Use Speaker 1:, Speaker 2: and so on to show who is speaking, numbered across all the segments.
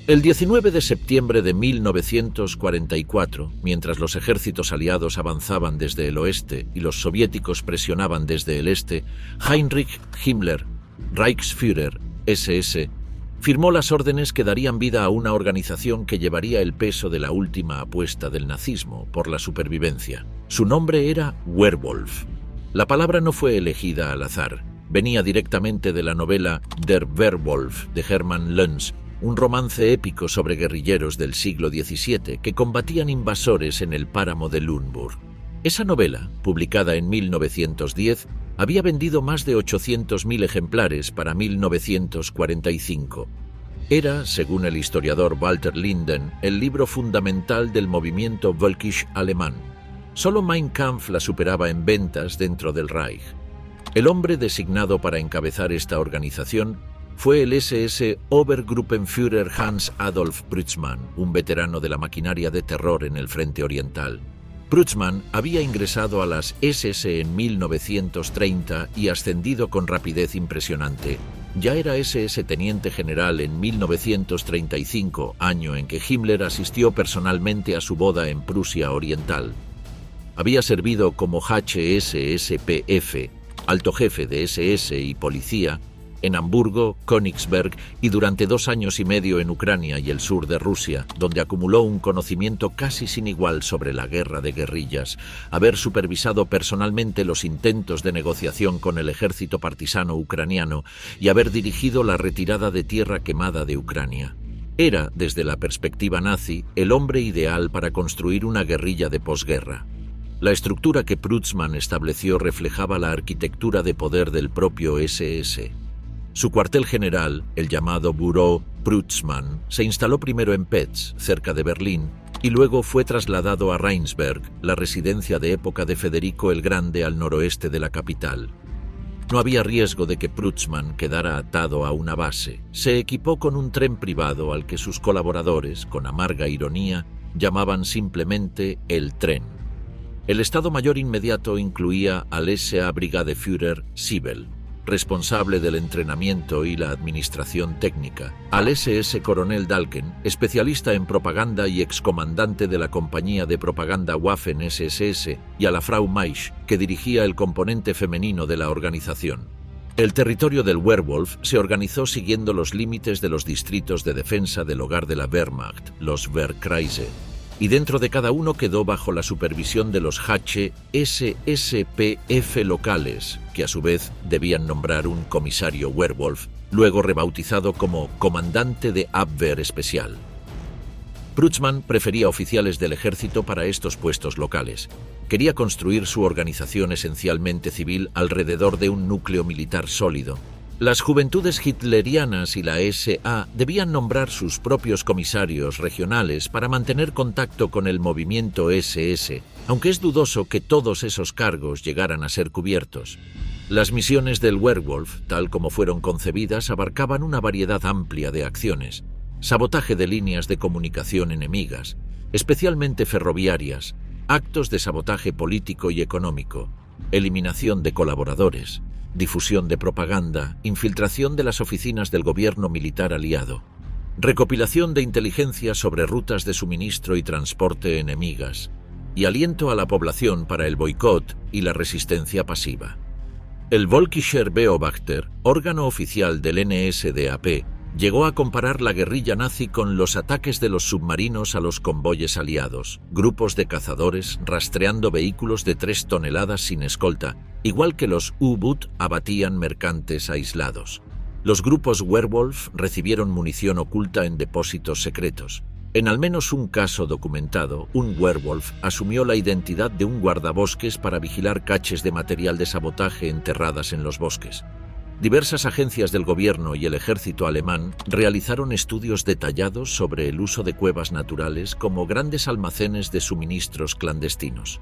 Speaker 1: El 19 de septiembre de 1944, mientras los ejércitos aliados avanzaban desde el oeste y los soviéticos presionaban desde el este, Heinrich Himmler, Reichsführer SS, firmó las órdenes que darían vida a una organización que llevaría el peso de la última apuesta del nazismo por la supervivencia. Su nombre era Werwolf. La palabra no fue elegida al azar. Venía directamente de la novela Der Werwolf de Hermann Löns, un romance épico sobre guerrilleros del siglo XVII que combatían invasores en el páramo de Lüneburg. Esa novela, publicada en 1910, había vendido más de 800.000 ejemplares para 1945. Era, según el historiador Walter Linden, el libro fundamental del movimiento völkisch alemán. Solo Mein Kampf la superaba en ventas dentro del Reich. El hombre designado para encabezar esta organización fue el SS Obergruppenführer Hans Adolf Brützmann, un veterano de la maquinaria de terror en el frente oriental. Brützmann había ingresado a las SS en 1930 y ascendido con rapidez impresionante. Ya era SS teniente general en 1935, año en que Himmler asistió personalmente a su boda en Prusia Oriental. Había servido como HSSPF, alto jefe de SS y policía, en Hamburgo, Königsberg y durante 2 años y medio en Ucrania y el sur de Rusia, donde acumuló un conocimiento casi sin igual sobre la guerra de guerrillas, haber supervisado personalmente los intentos de negociación con el ejército partisano ucraniano y haber dirigido la retirada de tierra quemada de Ucrania. Era, desde la perspectiva nazi, el hombre ideal para construir una guerrilla de posguerra. La estructura que Brützmann estableció reflejaba la arquitectura de poder del propio SS. Su cuartel general, el llamado Büro Brützmann, se instaló primero en Pécs, cerca de Berlín, y luego fue trasladado a Rheinsberg, la residencia de época de Federico el Grande al noroeste de la capital. No había riesgo de que Brützmann quedara atado a una base. Se equipó con un tren privado al que sus colaboradores, con amarga ironía, llamaban simplemente el tren. El Estado Mayor inmediato incluía al SA Brigadeführer Siebel, responsable del entrenamiento y la administración técnica, al SS Coronel Dalken, especialista en propaganda y excomandante de la compañía de propaganda Waffen-SS, y a la Frau Maisch, que dirigía el componente femenino de la organización. El territorio del Werwolf se organizó siguiendo los límites de los distritos de defensa del hogar de la Wehrmacht, los Wehrkreise, y dentro de cada uno quedó bajo la supervisión de los HSSPF locales, que a su vez debían nombrar un comisario Werwolf, luego rebautizado como Comandante de Abwehr Especial. Brützmann prefería oficiales del ejército para estos puestos locales. Quería construir su organización esencialmente civil alrededor de un núcleo militar sólido. Las juventudes hitlerianas y la SA debían nombrar sus propios comisarios regionales para mantener contacto con el movimiento SS, aunque es dudoso que todos esos cargos llegaran a ser cubiertos. Las misiones del Werwolf, tal como fueron concebidas, abarcaban una variedad amplia de acciones: sabotaje de líneas de comunicación enemigas, especialmente ferroviarias, actos de sabotaje político y económico, eliminación de colaboradores, difusión de propaganda, infiltración de las oficinas del gobierno militar aliado, recopilación de inteligencia sobre rutas de suministro y transporte enemigas, y aliento a la población para el boicot y la resistencia pasiva. El Völkischer Beobachter, órgano oficial del NSDAP, llegó a comparar la guerrilla nazi con los ataques de los submarinos a los convoyes aliados, grupos de cazadores rastreando vehículos de 3 toneladas sin escolta, igual que los U-Boot abatían mercantes aislados. Los grupos Werwolf recibieron munición oculta en depósitos secretos. En al menos un caso documentado, un Werwolf asumió la identidad de un guardabosques para vigilar caches de material de sabotaje enterradas en los bosques. Diversas agencias del gobierno y el ejército alemán realizaron estudios detallados sobre el uso de cuevas naturales como grandes almacenes de suministros clandestinos.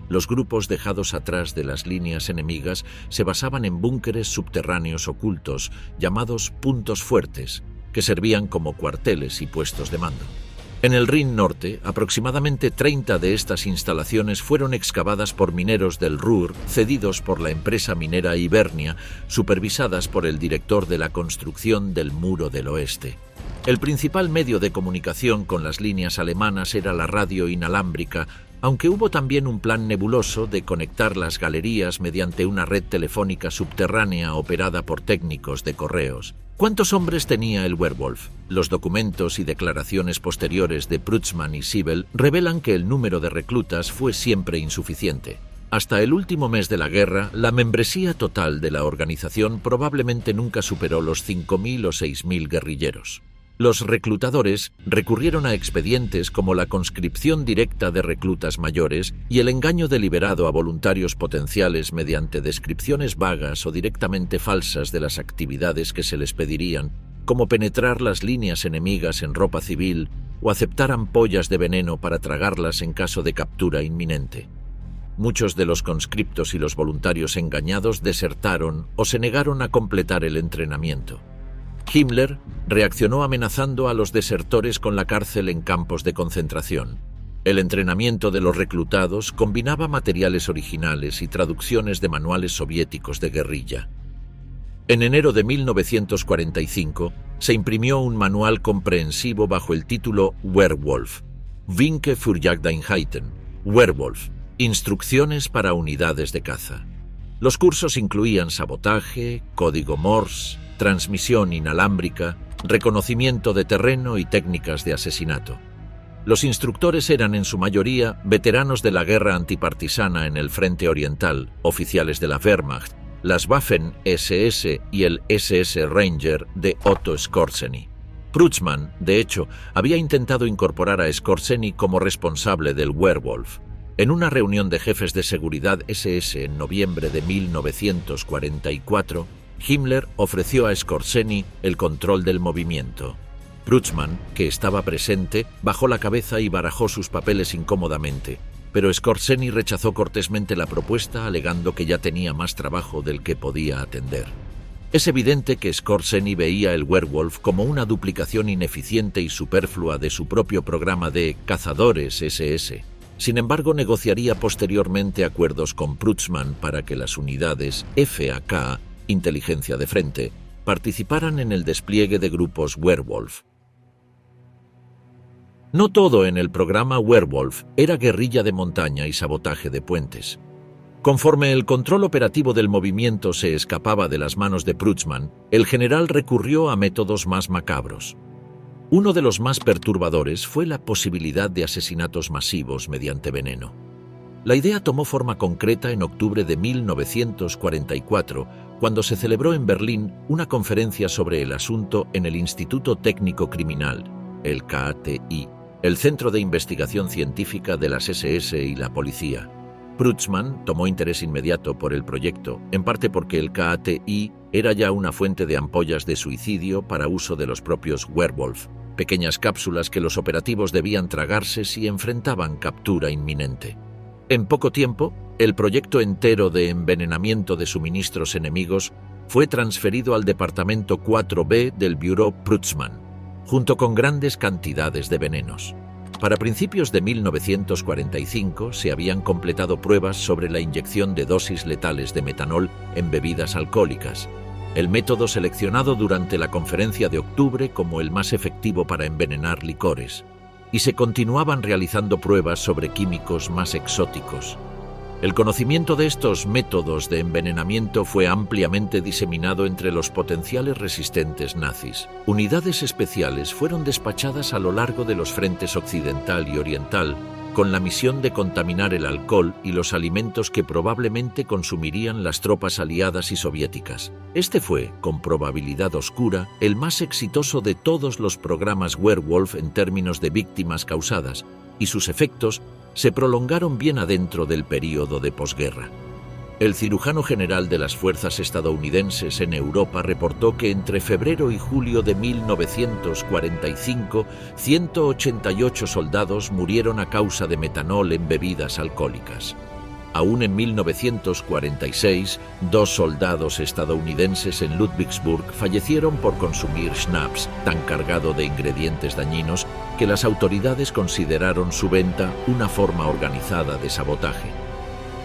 Speaker 1: Los grupos dejados atrás de las líneas enemigas se basaban en búnkeres subterráneos ocultos, llamados puntos fuertes, que servían como cuarteles y puestos de mando. En el Rin Norte, aproximadamente 30 de estas instalaciones fueron excavadas por mineros del Ruhr, cedidos por la empresa minera Ibernia, supervisadas por el director de la construcción del Muro del Oeste. El principal medio de comunicación con las líneas alemanas era la radio inalámbrica, aunque hubo también un plan nebuloso de conectar las galerías mediante una red telefónica subterránea operada por técnicos de correos. ¿Cuántos hombres tenía el Werwolf? Los documentos y declaraciones posteriores de Prützmann y Siebel revelan que el número de reclutas fue siempre insuficiente. Hasta el último mes de la guerra, la membresía total de la organización probablemente nunca superó los 5.000 o 6.000 guerrilleros. Los reclutadores recurrieron a expedientes como la conscripción directa de reclutas mayores y el engaño deliberado a voluntarios potenciales mediante descripciones vagas o directamente falsas de las actividades que se les pedirían, como penetrar las líneas enemigas en ropa civil o aceptar ampollas de veneno para tragarlas en caso de captura inminente. Muchos de los conscriptos y los voluntarios engañados desertaron o se negaron a completar el entrenamiento. Himmler reaccionó amenazando a los desertores con la cárcel en campos de concentración. El entrenamiento de los reclutados combinaba materiales originales y traducciones de manuales soviéticos de guerrilla. En enero de 1945 se imprimió un manual comprensivo bajo el título Werwolf, Winke für Jagdeinheiten, Werwolf, instrucciones para unidades de caza. Los cursos incluían sabotaje, código Morse, transmisión inalámbrica, reconocimiento de terreno y técnicas de asesinato. Los instructores eran en su mayoría veteranos de la guerra antipartisana en el Frente Oriental, oficiales de la Wehrmacht, las Waffen-SS y el SS Ranger de Otto Skorzeny. Prützmann, de hecho, había intentado incorporar a Skorzeny como responsable del Werwolf. En una reunión de jefes de seguridad SS en noviembre de 1944, Himmler ofreció a Skorzeny el control del movimiento. Prützmann, que estaba presente, bajó la cabeza y barajó sus papeles incómodamente, pero Skorzeny rechazó cortésmente la propuesta alegando que ya tenía más trabajo del que podía atender. Es evidente que Skorzeny veía el Werwolf como una duplicación ineficiente y superflua de su propio programa de cazadores SS. Sin embargo, negociaría posteriormente acuerdos con Prützmann para que las unidades FAK, inteligencia de frente, participaran en el despliegue de grupos Werwolf. No todo en el programa Werwolf era guerrilla de montaña y sabotaje de puentes. Conforme el control operativo del movimiento se escapaba de las manos de Prützmann, el general recurrió a métodos más macabros. Uno de los más perturbadores fue la posibilidad de asesinatos masivos mediante veneno. La idea tomó forma concreta en octubre de 1944, cuando se celebró en Berlín una conferencia sobre el asunto en el Instituto Técnico Criminal, el KTI, el Centro de Investigación Científica de las SS y la Policía. Prützmann tomó interés inmediato por el proyecto, en parte porque el KTI era ya una fuente de ampollas de suicidio para uso de los propios Werwolf, pequeñas cápsulas que los operativos debían tragarse si enfrentaban captura inminente. En poco tiempo, el proyecto entero de envenenamiento de suministros enemigos fue transferido al Departamento 4B del Bureau Prützmann, junto con grandes cantidades de venenos. Para principios de 1945 se habían completado pruebas sobre la inyección de dosis letales de metanol en bebidas alcohólicas, el método seleccionado durante la conferencia de octubre como el más efectivo para envenenar licores, y se continuaban realizando pruebas sobre químicos más exóticos. El conocimiento de estos métodos de envenenamiento fue ampliamente diseminado entre los potenciales resistentes nazis. Unidades especiales fueron despachadas a lo largo de los frentes occidental y oriental, con la misión de contaminar el alcohol y los alimentos que probablemente consumirían las tropas aliadas y soviéticas. Este fue, con probabilidad oscura, el más exitoso de todos los programas Werwolf en términos de víctimas causadas, y sus efectos se prolongaron bien adentro del período de posguerra. El cirujano general de las fuerzas estadounidenses en Europa reportó que entre febrero y julio de 1945, 188 soldados murieron a causa de metanol en bebidas alcohólicas. Aún en 1946, 2 soldados estadounidenses en Ludwigsburg fallecieron por consumir schnapps tan cargado de ingredientes dañinos que las autoridades consideraron su venta una forma organizada de sabotaje.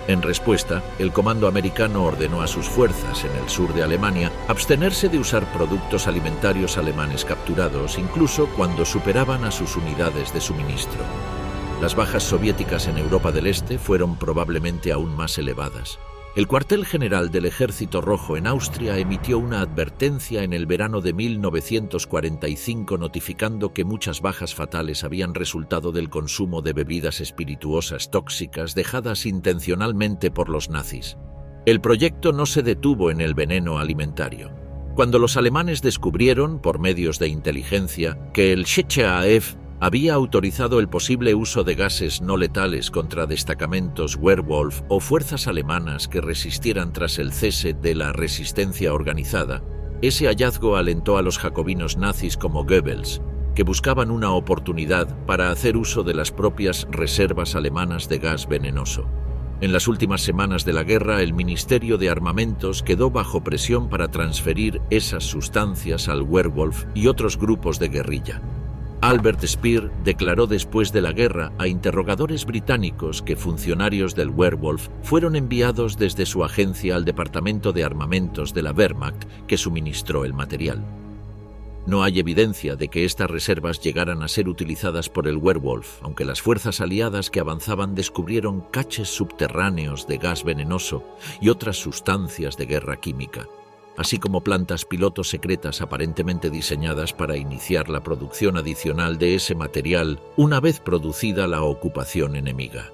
Speaker 1: En respuesta, el comando americano ordenó a sus fuerzas en el sur de Alemania abstenerse de usar productos alimentarios alemanes capturados, incluso cuando superaban a sus unidades de suministro. Las bajas soviéticas en Europa del Este fueron probablemente aún más elevadas. El cuartel general del Ejército Rojo en Austria emitió una advertencia en el verano de 1945 notificando que muchas bajas fatales habían resultado del consumo de bebidas espirituosas tóxicas dejadas intencionalmente por los nazis. El proyecto no se detuvo en el veneno alimentario. Cuando los alemanes descubrieron, por medios de inteligencia, que el SHAF había autorizado el posible uso de gases no letales contra destacamentos Werwolf o fuerzas alemanas que resistieran tras el cese de la resistencia organizada, ese hallazgo alentó a los jacobinos nazis como Goebbels, que buscaban una oportunidad para hacer uso de las propias reservas alemanas de gas venenoso. En las últimas semanas de la guerra, el Ministerio de Armamentos quedó bajo presión para transferir esas sustancias al Werwolf y otros grupos de guerrilla. Albert Speer declaró después de la guerra a interrogadores británicos que funcionarios del Werwolf fueron enviados desde su agencia al Departamento de Armamentos de la Wehrmacht que suministró el material. No hay evidencia de que estas reservas llegaran a ser utilizadas por el Werwolf, aunque las fuerzas aliadas que avanzaban descubrieron caches subterráneos de gas venenoso y otras sustancias de guerra química, así como plantas piloto secretas aparentemente diseñadas para iniciar la producción adicional de ese material una vez producida la ocupación enemiga.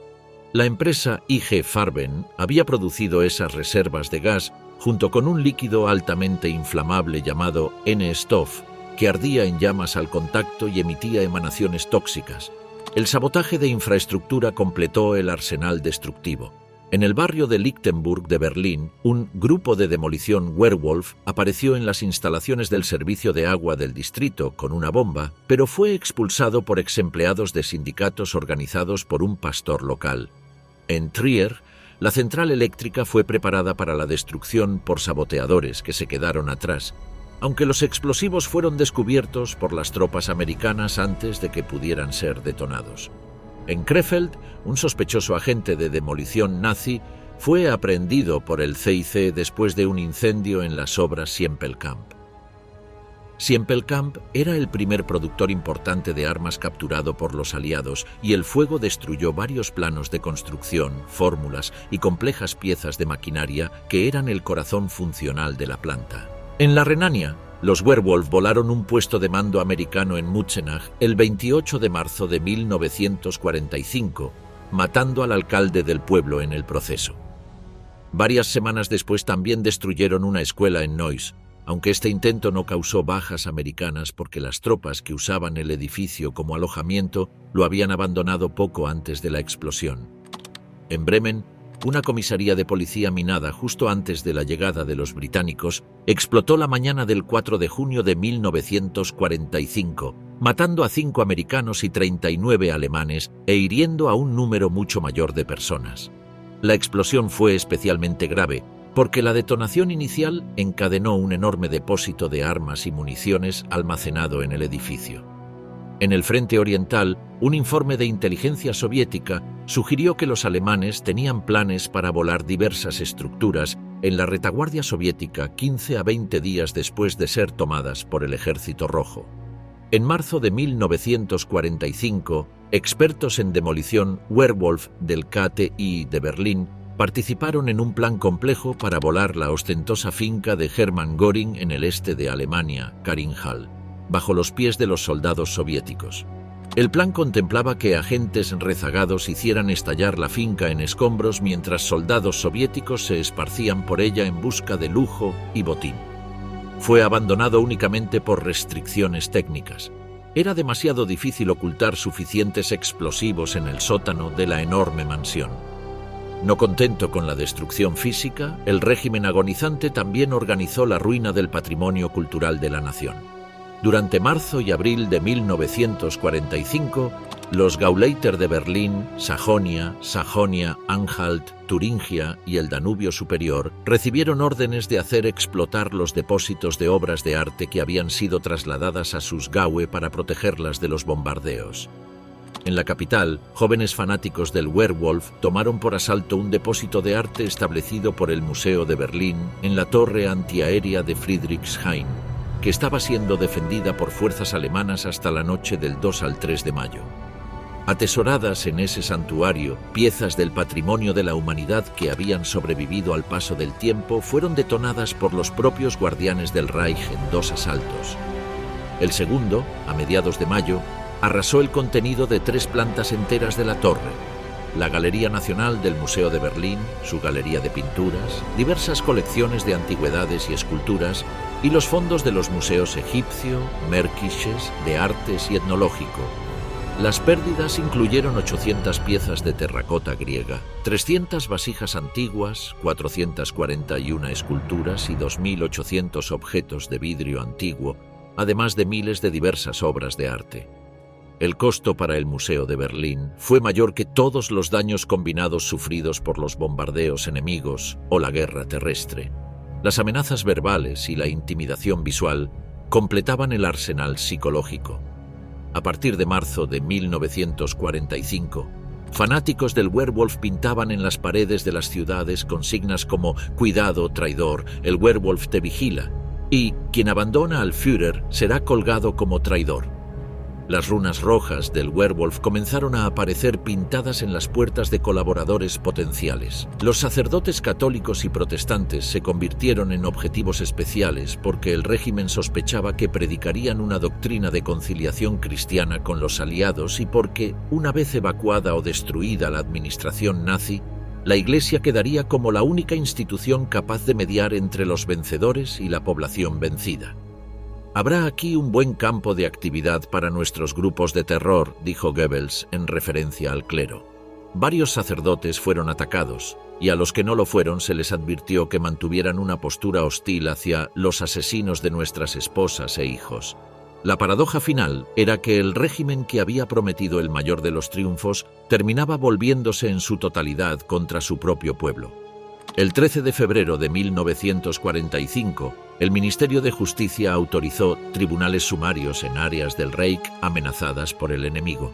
Speaker 1: La empresa IG Farben había producido esas reservas de gas junto con un líquido altamente inflamable llamado N-Stoff, que ardía en llamas al contacto y emitía emanaciones tóxicas. El sabotaje de infraestructura completó el arsenal destructivo. En el barrio de Lichtenburg de Berlín, un grupo de demolición Werwolf apareció en las instalaciones del servicio de agua del distrito con una bomba, pero fue expulsado por exempleados de sindicatos organizados por un pastor local. En Trier, la central eléctrica fue preparada para la destrucción por saboteadores que se quedaron atrás, aunque los explosivos fueron descubiertos por las tropas americanas antes de que pudieran ser detonados. En Krefeld, un sospechoso agente de demolición nazi fue aprehendido por el CIC después de un incendio en las obras Siempelkamp. Siempelkamp era el primer productor importante de armas capturado por los aliados y el fuego destruyó varios planos de construcción, fórmulas y complejas piezas de maquinaria que eran el corazón funcional de la planta. En la Renania, los Werwolf volaron un puesto de mando americano en Mutzenach el 28 de marzo de 1945, matando al alcalde del pueblo en el proceso. Varias semanas después también destruyeron una escuela en Neuss, aunque este intento no causó bajas americanas porque las tropas que usaban el edificio como alojamiento lo habían abandonado poco antes de la explosión. En Bremen, una comisaría de policía minada justo antes de la llegada de los británicos explotó la mañana del 4 de junio de 1945, matando a 5 americanos y 39 alemanes e hiriendo a un número mucho mayor de personas. La explosión fue especialmente grave porque la detonación inicial encadenó un enorme depósito de armas y municiones almacenado en el edificio. En el frente oriental, un informe de inteligencia soviética sugirió que los alemanes tenían planes para volar diversas estructuras en la retaguardia soviética 15 a 20 días después de ser tomadas por el Ejército Rojo. En marzo de 1945, expertos en demolición Werwolf del KTI de Berlín participaron en un plan complejo para volar la ostentosa finca de Hermann Göring en el este de Alemania, Karinhall, bajo los pies de los soldados soviéticos. El plan contemplaba que agentes rezagados hicieran estallar la finca en escombros mientras soldados soviéticos se esparcían por ella en busca de lujo y botín. Fue abandonado únicamente por restricciones técnicas. Era demasiado difícil ocultar suficientes explosivos en el sótano de la enorme mansión. No contento con la destrucción física, el régimen agonizante también organizó la ruina del patrimonio cultural de la nación. Durante marzo y abril de 1945, los Gauleiter de Berlín, Sajonia, Anhalt, Turingia y el Danubio Superior recibieron órdenes de hacer explotar los depósitos de obras de arte que habían sido trasladadas a sus Gaue para protegerlas de los bombardeos. En la capital, jóvenes fanáticos del Werwolf tomaron por asalto un depósito de arte establecido por el Museo de Berlín en la torre antiaérea de Friedrichshain, que estaba siendo defendida por fuerzas alemanas hasta la noche del 2 al 3 de mayo. Atesoradas en ese santuario, piezas del patrimonio de la humanidad que habían sobrevivido al paso del tiempo fueron detonadas por los propios guardianes del Reich en 2 asaltos. El segundo, a mediados de mayo, arrasó el contenido de 3 plantas enteras de la torre: la Galería Nacional del Museo de Berlín, su galería de pinturas, diversas colecciones de antigüedades y esculturas, y los fondos de los museos egipcio, Märkisches, de artes y etnológico. Las pérdidas incluyeron 800 piezas de terracota griega, 300 vasijas antiguas, 441 esculturas y 2.800 objetos de vidrio antiguo, además de miles de diversas obras de arte. El costo para el Museo de Berlín fue mayor que todos los daños combinados sufridos por los bombardeos enemigos o la guerra terrestre. Las amenazas verbales y la intimidación visual completaban el arsenal psicológico. A partir de marzo de 1945, fanáticos del Werwolf pintaban en las paredes de las ciudades consignas como «Cuidado, traidor, el Werwolf te vigila» y «Quien abandona al Führer será colgado como traidor». Las runas rojas del Werwolf comenzaron a aparecer pintadas en las puertas de colaboradores potenciales. Los sacerdotes católicos y protestantes se convirtieron en objetivos especiales porque el régimen sospechaba que predicarían una doctrina de conciliación cristiana con los aliados y porque, una vez evacuada o destruida la administración nazi, la Iglesia quedaría como la única institución capaz de mediar entre los vencedores y la población vencida. «Habrá aquí un buen campo de actividad para nuestros grupos de terror», dijo Goebbels en referencia al clero. Varios sacerdotes fueron atacados, y a los que no lo fueron se les advirtió que mantuvieran una postura hostil hacia los asesinos de nuestras esposas e hijos. La paradoja final era que el régimen que había prometido el mayor de los triunfos terminaba volviéndose en su totalidad contra su propio pueblo. El 13 de febrero de 1945, el Ministerio de Justicia autorizó tribunales sumarios en áreas del Reich amenazadas por el enemigo.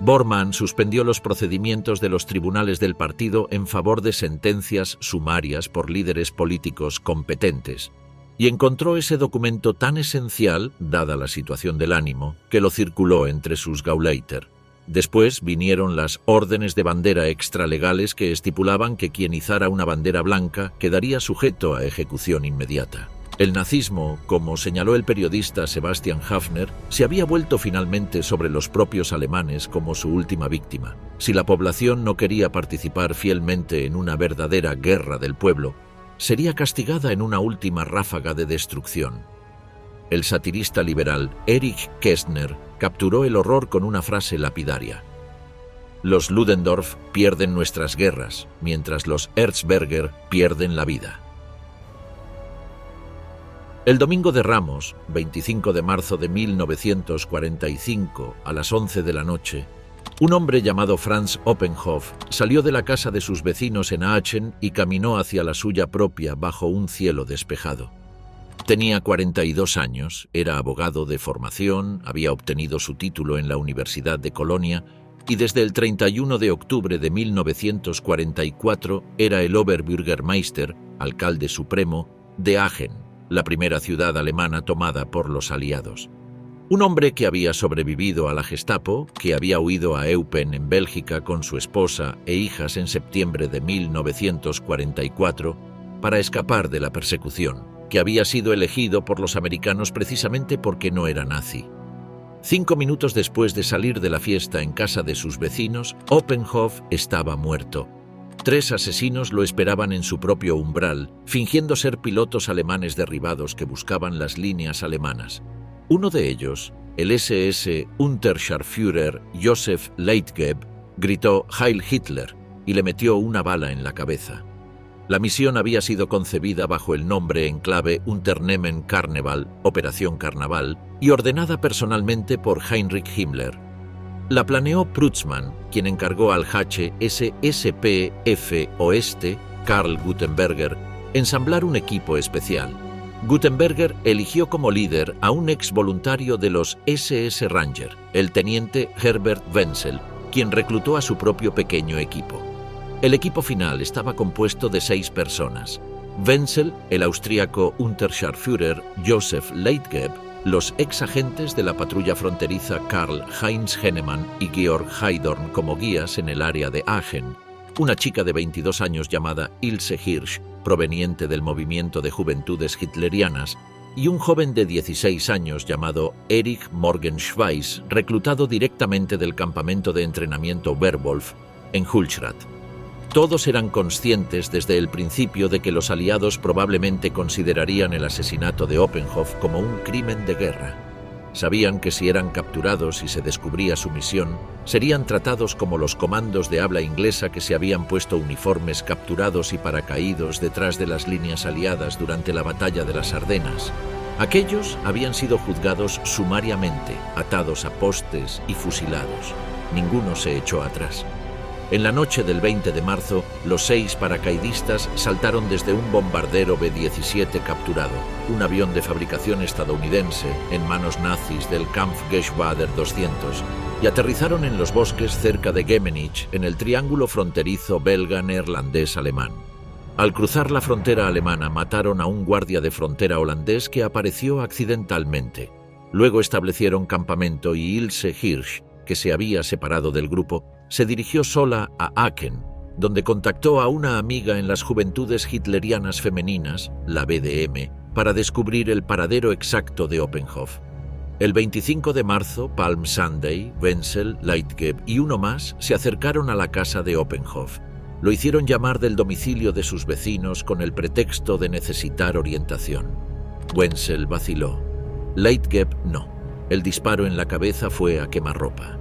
Speaker 1: Bormann suspendió los procedimientos de los tribunales del partido en favor de sentencias sumarias por líderes políticos competentes, y encontró ese documento tan esencial, dada la situación del ánimo, que lo circuló entre sus Gauleiter. Después vinieron las órdenes de bandera extralegales que estipulaban que quien izara una bandera blanca quedaría sujeto a ejecución inmediata. El nazismo, como señaló el periodista Sebastian Hafner, se había vuelto finalmente sobre los propios alemanes como su última víctima. Si la población no quería participar fielmente en una verdadera guerra del pueblo, sería castigada en una última ráfaga de destrucción. El satirista liberal Erich Kästner capturó el horror con una frase lapidaria: «Los Ludendorff pierden nuestras guerras, mientras los Erzberger pierden la vida». El domingo de Ramos, 25 de marzo de 1945, a las 11 de la noche, un hombre llamado Franz Oppenhoff salió de la casa de sus vecinos en Aachen y caminó hacia la suya propia bajo un cielo despejado. Tenía 42 años, era abogado de formación, había obtenido su título en la Universidad de Colonia y desde el 31 de octubre de 1944 era el Oberbürgermeister, alcalde supremo, de Aachen, la primera ciudad alemana tomada por los aliados. Un hombre que había sobrevivido a la Gestapo, que había huido a Eupen en Bélgica con su esposa e hijas en septiembre de 1944 para escapar de la persecución, que había sido elegido por los americanos precisamente porque no era nazi. 5 minutos después de salir de la fiesta en casa de sus vecinos, Oppenhoff estaba muerto. 3 asesinos lo esperaban en su propio umbral, fingiendo ser pilotos alemanes derribados que buscaban las líneas alemanas. Uno de ellos, el SS Unterscharführer Josef Leitgeb, gritó «Heil Hitler» y le metió una bala en la cabeza. La misión había sido concebida bajo el nombre en clave Unternehmen Karneval, Operación Carnaval, y ordenada personalmente por Heinrich Himmler. La planeó Prutzmann, quien encargó al HSSPF Oeste, Karl Gutenberger, ensamblar un equipo especial. Gutenberger eligió como líder a un ex voluntario de los SS Ranger, el teniente Herbert Wenzel, quien reclutó a su propio pequeño equipo. El equipo final estaba compuesto de 6 personas. Wenzel, el austríaco Unterscharführer Josef Leitgeb, los ex agentes de la patrulla fronteriza Karl-Heinz Hennemann y Georg Heidorn como guías en el área de Aachen, una chica de 22 años llamada Ilse Hirsch, proveniente del movimiento de juventudes hitlerianas, y un joven de 16 años llamado Erich Morgenschweiss, reclutado directamente del campamento de entrenamiento Werwolf en Hulchrath. Todos eran conscientes desde el principio de que los aliados probablemente considerarían el asesinato de Oppenhoff como un crimen de guerra. Sabían que si eran capturados y se descubría su misión, serían tratados como los comandos de habla inglesa que se habían puesto uniformes capturados y paracaídos detrás de las líneas aliadas durante la batalla de las Ardenas. Aquellos habían sido juzgados sumariamente, atados a postes y fusilados. Ninguno se echó atrás. En la noche del 20 de marzo, los 6 paracaidistas saltaron desde un bombardero B-17 capturado, un avión de fabricación estadounidense en manos nazis del Kampfgeschwader 200, y aterrizaron en los bosques cerca de Gemmenich, en el triángulo fronterizo belga-neerlandés-alemán. Al cruzar la frontera alemana, mataron a un guardia de frontera holandés que apareció accidentalmente. Luego establecieron campamento y Ilse Hirsch, que se había separado del grupo, se dirigió sola a Aachen, donde contactó a una amiga en las juventudes hitlerianas femeninas, la BDM, para descubrir el paradero exacto de Oppenhoff. El 25 de marzo, Palm Sunday, Wenzel, Leitgeb y uno más se acercaron a la casa de Oppenhoff. Lo hicieron llamar del domicilio de sus vecinos con el pretexto de necesitar orientación. Wenzel vaciló. Leitgeb no. El disparo en la cabeza fue a quemarropa.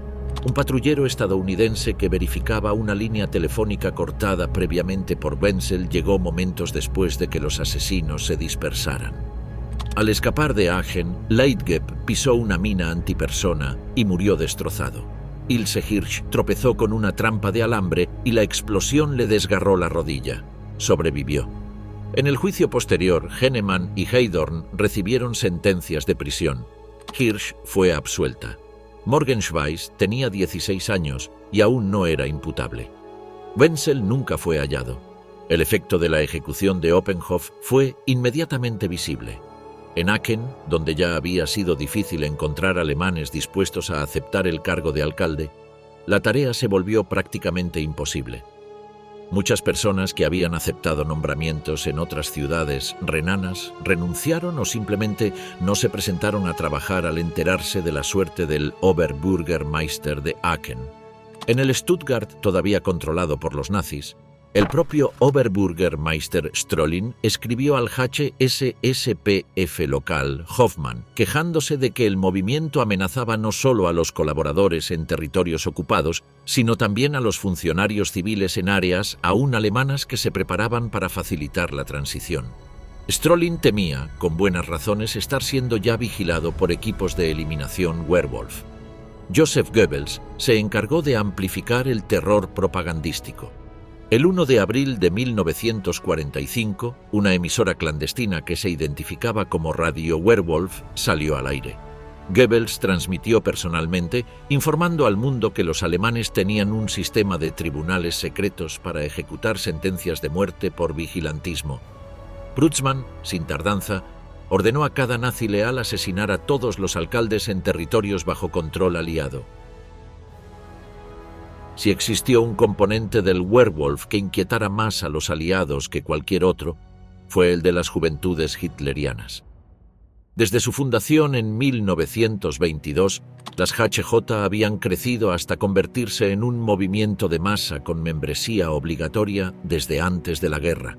Speaker 1: Un patrullero estadounidense que verificaba una línea telefónica cortada previamente por Wenzel llegó momentos después de que los asesinos se dispersaran. Al escapar de Aachen, Leitgeb pisó una mina antipersona y murió destrozado. Ilse Hirsch tropezó con una trampa de alambre y la explosión le desgarró la rodilla. Sobrevivió. En el juicio posterior, Hennemann y Heidorn recibieron sentencias de prisión. Hirsch fue absuelta. Morgenschweiss tenía 16 años y aún no era imputable. Wenzel nunca fue hallado. El efecto de la ejecución de Oppenhoff fue inmediatamente visible. En Aachen, donde ya había sido difícil encontrar alemanes dispuestos a aceptar el cargo de alcalde, la tarea se volvió prácticamente imposible. Muchas personas que habían aceptado nombramientos en otras ciudades renanas renunciaron o simplemente no se presentaron a trabajar al enterarse de la suerte del Oberbürgermeister de Aachen. En el Stuttgart, todavía controlado por los nazis, el propio Oberbürgermeister Strolin escribió al HSSPF local, Hoffmann, quejándose de que el movimiento amenazaba no solo a los colaboradores en territorios ocupados, sino también a los funcionarios civiles en áreas aún alemanas que se preparaban para facilitar la transición. Strolin temía, con buenas razones, estar siendo ya vigilado por equipos de eliminación Werwolf. Joseph Goebbels se encargó de amplificar el terror propagandístico. El 1 de abril de 1945, una emisora clandestina que se identificaba como Radio Werwolf salió al aire. Goebbels transmitió personalmente, informando al mundo que los alemanes tenían un sistema de tribunales secretos para ejecutar sentencias de muerte por vigilantismo. Prutzmann, sin tardanza, ordenó a cada nazi leal asesinar a todos los alcaldes en territorios bajo control aliado. Si existió un componente del Werwolf que inquietara más a los aliados que cualquier otro, fue el de las juventudes hitlerianas. Desde su fundación en 1922, las HJ habían crecido hasta convertirse en un movimiento de masa con membresía obligatoria desde antes de la guerra.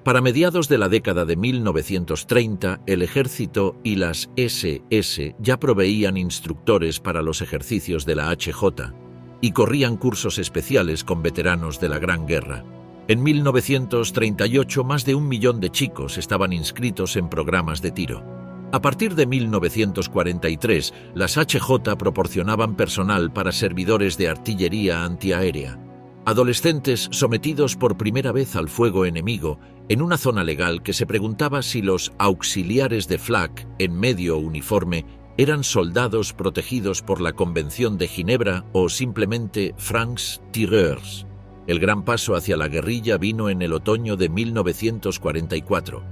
Speaker 1: Para mediados de la década de 1930, el ejército y las SS ya proveían instructores para los ejercicios de la HJ, y corrían cursos especiales con veteranos de la Gran Guerra. En 1938, más de 1 millón de chicos estaban inscritos en programas de tiro. A partir de 1943, las HJ proporcionaban personal para servidores de artillería antiaérea. Adolescentes sometidos por primera vez al fuego enemigo en una zona legal que se preguntaba si los auxiliares de Flak, en medio uniforme, eran soldados protegidos por la Convención de Ginebra o simplemente francs tireurs. El gran paso hacia la guerrilla vino en el otoño de 1944.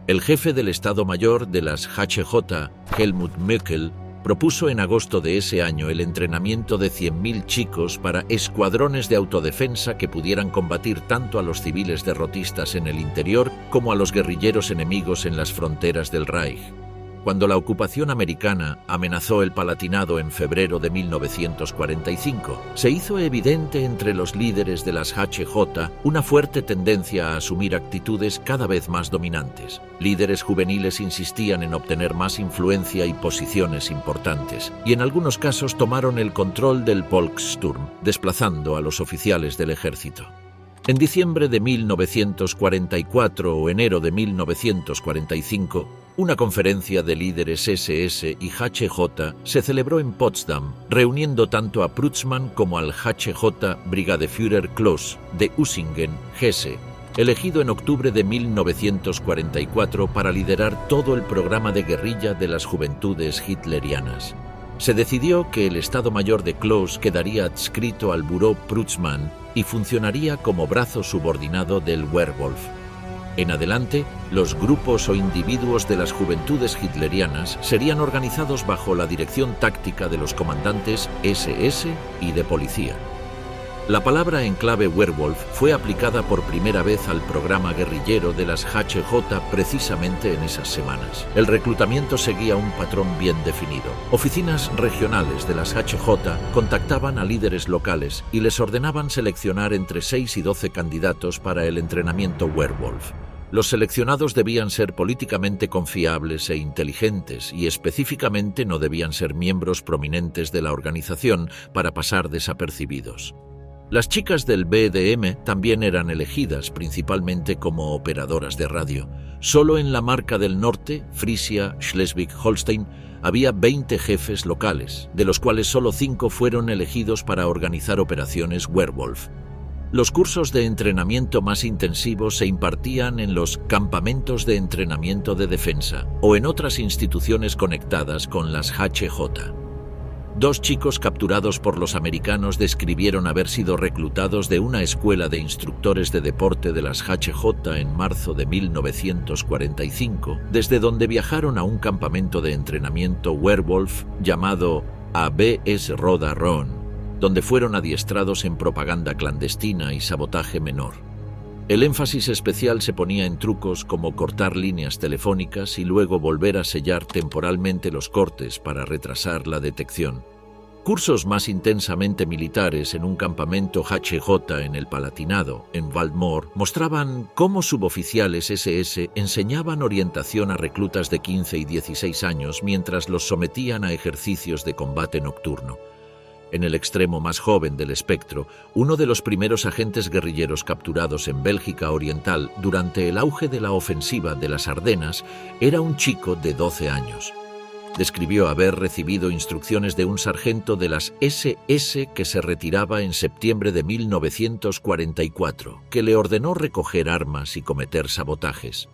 Speaker 1: El jefe del Estado Mayor de las HJ, Helmut Möckel, propuso en agosto de ese año el entrenamiento de 100.000 chicos para escuadrones de autodefensa que pudieran combatir tanto a los civiles derrotistas en el interior como a los guerrilleros enemigos en las fronteras del Reich. Cuando la ocupación americana amenazó el Palatinado en febrero de 1945, se hizo evidente entre los líderes de las HJ una fuerte tendencia a asumir actitudes cada vez más dominantes. Líderes juveniles insistían en obtener más influencia y posiciones importantes, y en algunos casos tomaron el control del Volkssturm, desplazando a los oficiales del ejército. En diciembre de 1944 o enero de 1945, una conferencia de líderes SS y HJ se celebró en Potsdam, reuniendo tanto a Prutzmann como al HJ Brigadeführer Kloss de Usingen, Hesse, elegido en octubre de 1944 para liderar todo el programa de guerrilla de las juventudes hitlerianas. Se decidió que el Estado Mayor de Kloss quedaría adscrito al Buró Prutzmann y funcionaría como brazo subordinado del Werwolf. En adelante, los grupos o individuos de las juventudes hitlerianas serían organizados bajo la dirección táctica de los comandantes SS y de policía. La palabra en clave Werwolf fue aplicada por primera vez al programa guerrillero de las HJ precisamente en esas semanas. El reclutamiento seguía un patrón bien definido. Oficinas regionales de las HJ contactaban a líderes locales y les ordenaban seleccionar entre 6 y 12 candidatos para el entrenamiento Werwolf. Los seleccionados debían ser políticamente confiables e inteligentes y específicamente no debían ser miembros prominentes de la organización para pasar desapercibidos. Las chicas del BDM también eran elegidas principalmente como operadoras de radio. Solo en la Marca del Norte, Frisia, Schleswig-Holstein, había 20 jefes locales, de los cuales solo 5 fueron elegidos para organizar operaciones Werwolf. Los cursos de entrenamiento más intensivos se impartían en los campamentos de entrenamiento de defensa o en otras instituciones conectadas con las HJ. 2 chicos capturados por los americanos describieron haber sido reclutados de una escuela de instructores de deporte de las HJ en marzo de 1945, desde donde viajaron a un campamento de entrenamiento Werwolf llamado ABS Roda Ron, donde fueron adiestrados en propaganda clandestina y sabotaje menor. El énfasis especial se ponía en trucos como cortar líneas telefónicas y luego volver a sellar temporalmente los cortes para retrasar la detección. Cursos más intensamente militares en un campamento HJ en el Palatinado, en Waldmoor, mostraban cómo suboficiales SS enseñaban orientación a reclutas de 15 y 16 años mientras los sometían a ejercicios de combate nocturno. En el extremo más joven del espectro, uno de los primeros agentes guerrilleros capturados en Bélgica Oriental durante el auge de la ofensiva de las Ardenas era un chico de 12 años. Describió haber recibido instrucciones de un sargento de las SS que se retiraba en septiembre de 1944, que le ordenó recoger armas y cometer sabotajes.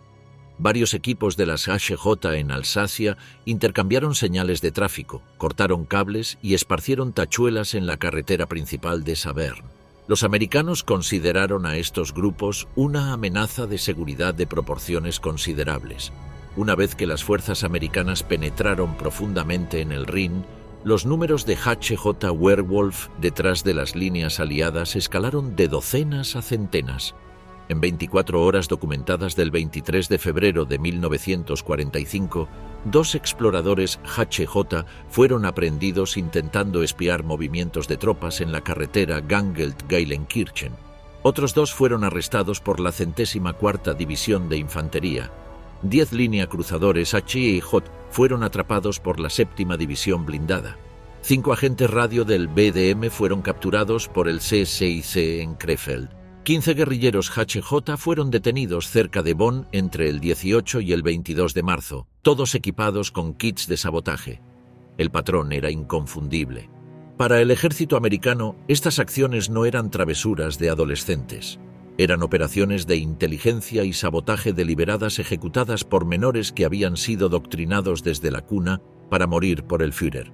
Speaker 1: Varios equipos de las HJ en Alsacia intercambiaron señales de tráfico, cortaron cables y esparcieron tachuelas en la carretera principal de Saverne. Los americanos consideraron a estos grupos una amenaza de seguridad de proporciones considerables. Una vez que las fuerzas americanas penetraron profundamente en el Rin, los números de HJ Werwolf detrás de las líneas aliadas escalaron de docenas a centenas. En 24 horas documentadas del 23 de febrero de 1945, 2 exploradores HJ fueron aprehendidos intentando espiar movimientos de tropas en la carretera Gangelt-Geilenkirchen. Otros 2 fueron arrestados por la 104ª División de Infantería. 10 lineacruzadores HIJ fueron atrapados por la 7ª División Blindada. 5 agentes radio del BDM fueron capturados por el CSIC en Krefeld. 15 guerrilleros HJ fueron detenidos cerca de Bonn entre el 18 y el 22 de marzo, todos equipados con kits de sabotaje. El patrón era inconfundible. Para el ejército americano, estas acciones no eran travesuras de adolescentes. Eran operaciones de inteligencia y sabotaje deliberadas ejecutadas por menores que habían sido doctrinados desde la cuna para morir por el Führer.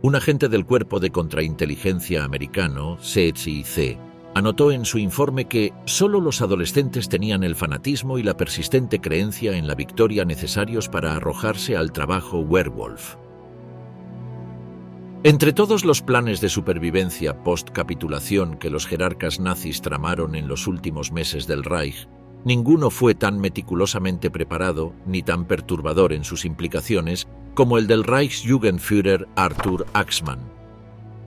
Speaker 1: Un agente del Cuerpo de Contrainteligencia americano, CIC, anotó en su informe que solo los adolescentes tenían el fanatismo y la persistente creencia en la victoria necesarios para arrojarse al trabajo Werwolf. Entre todos los planes de supervivencia post-capitulación que los jerarcas nazis tramaron en los últimos meses del Reich, ninguno fue tan meticulosamente preparado ni tan perturbador en sus implicaciones como el del Reichsjugendführer Arthur Axmann.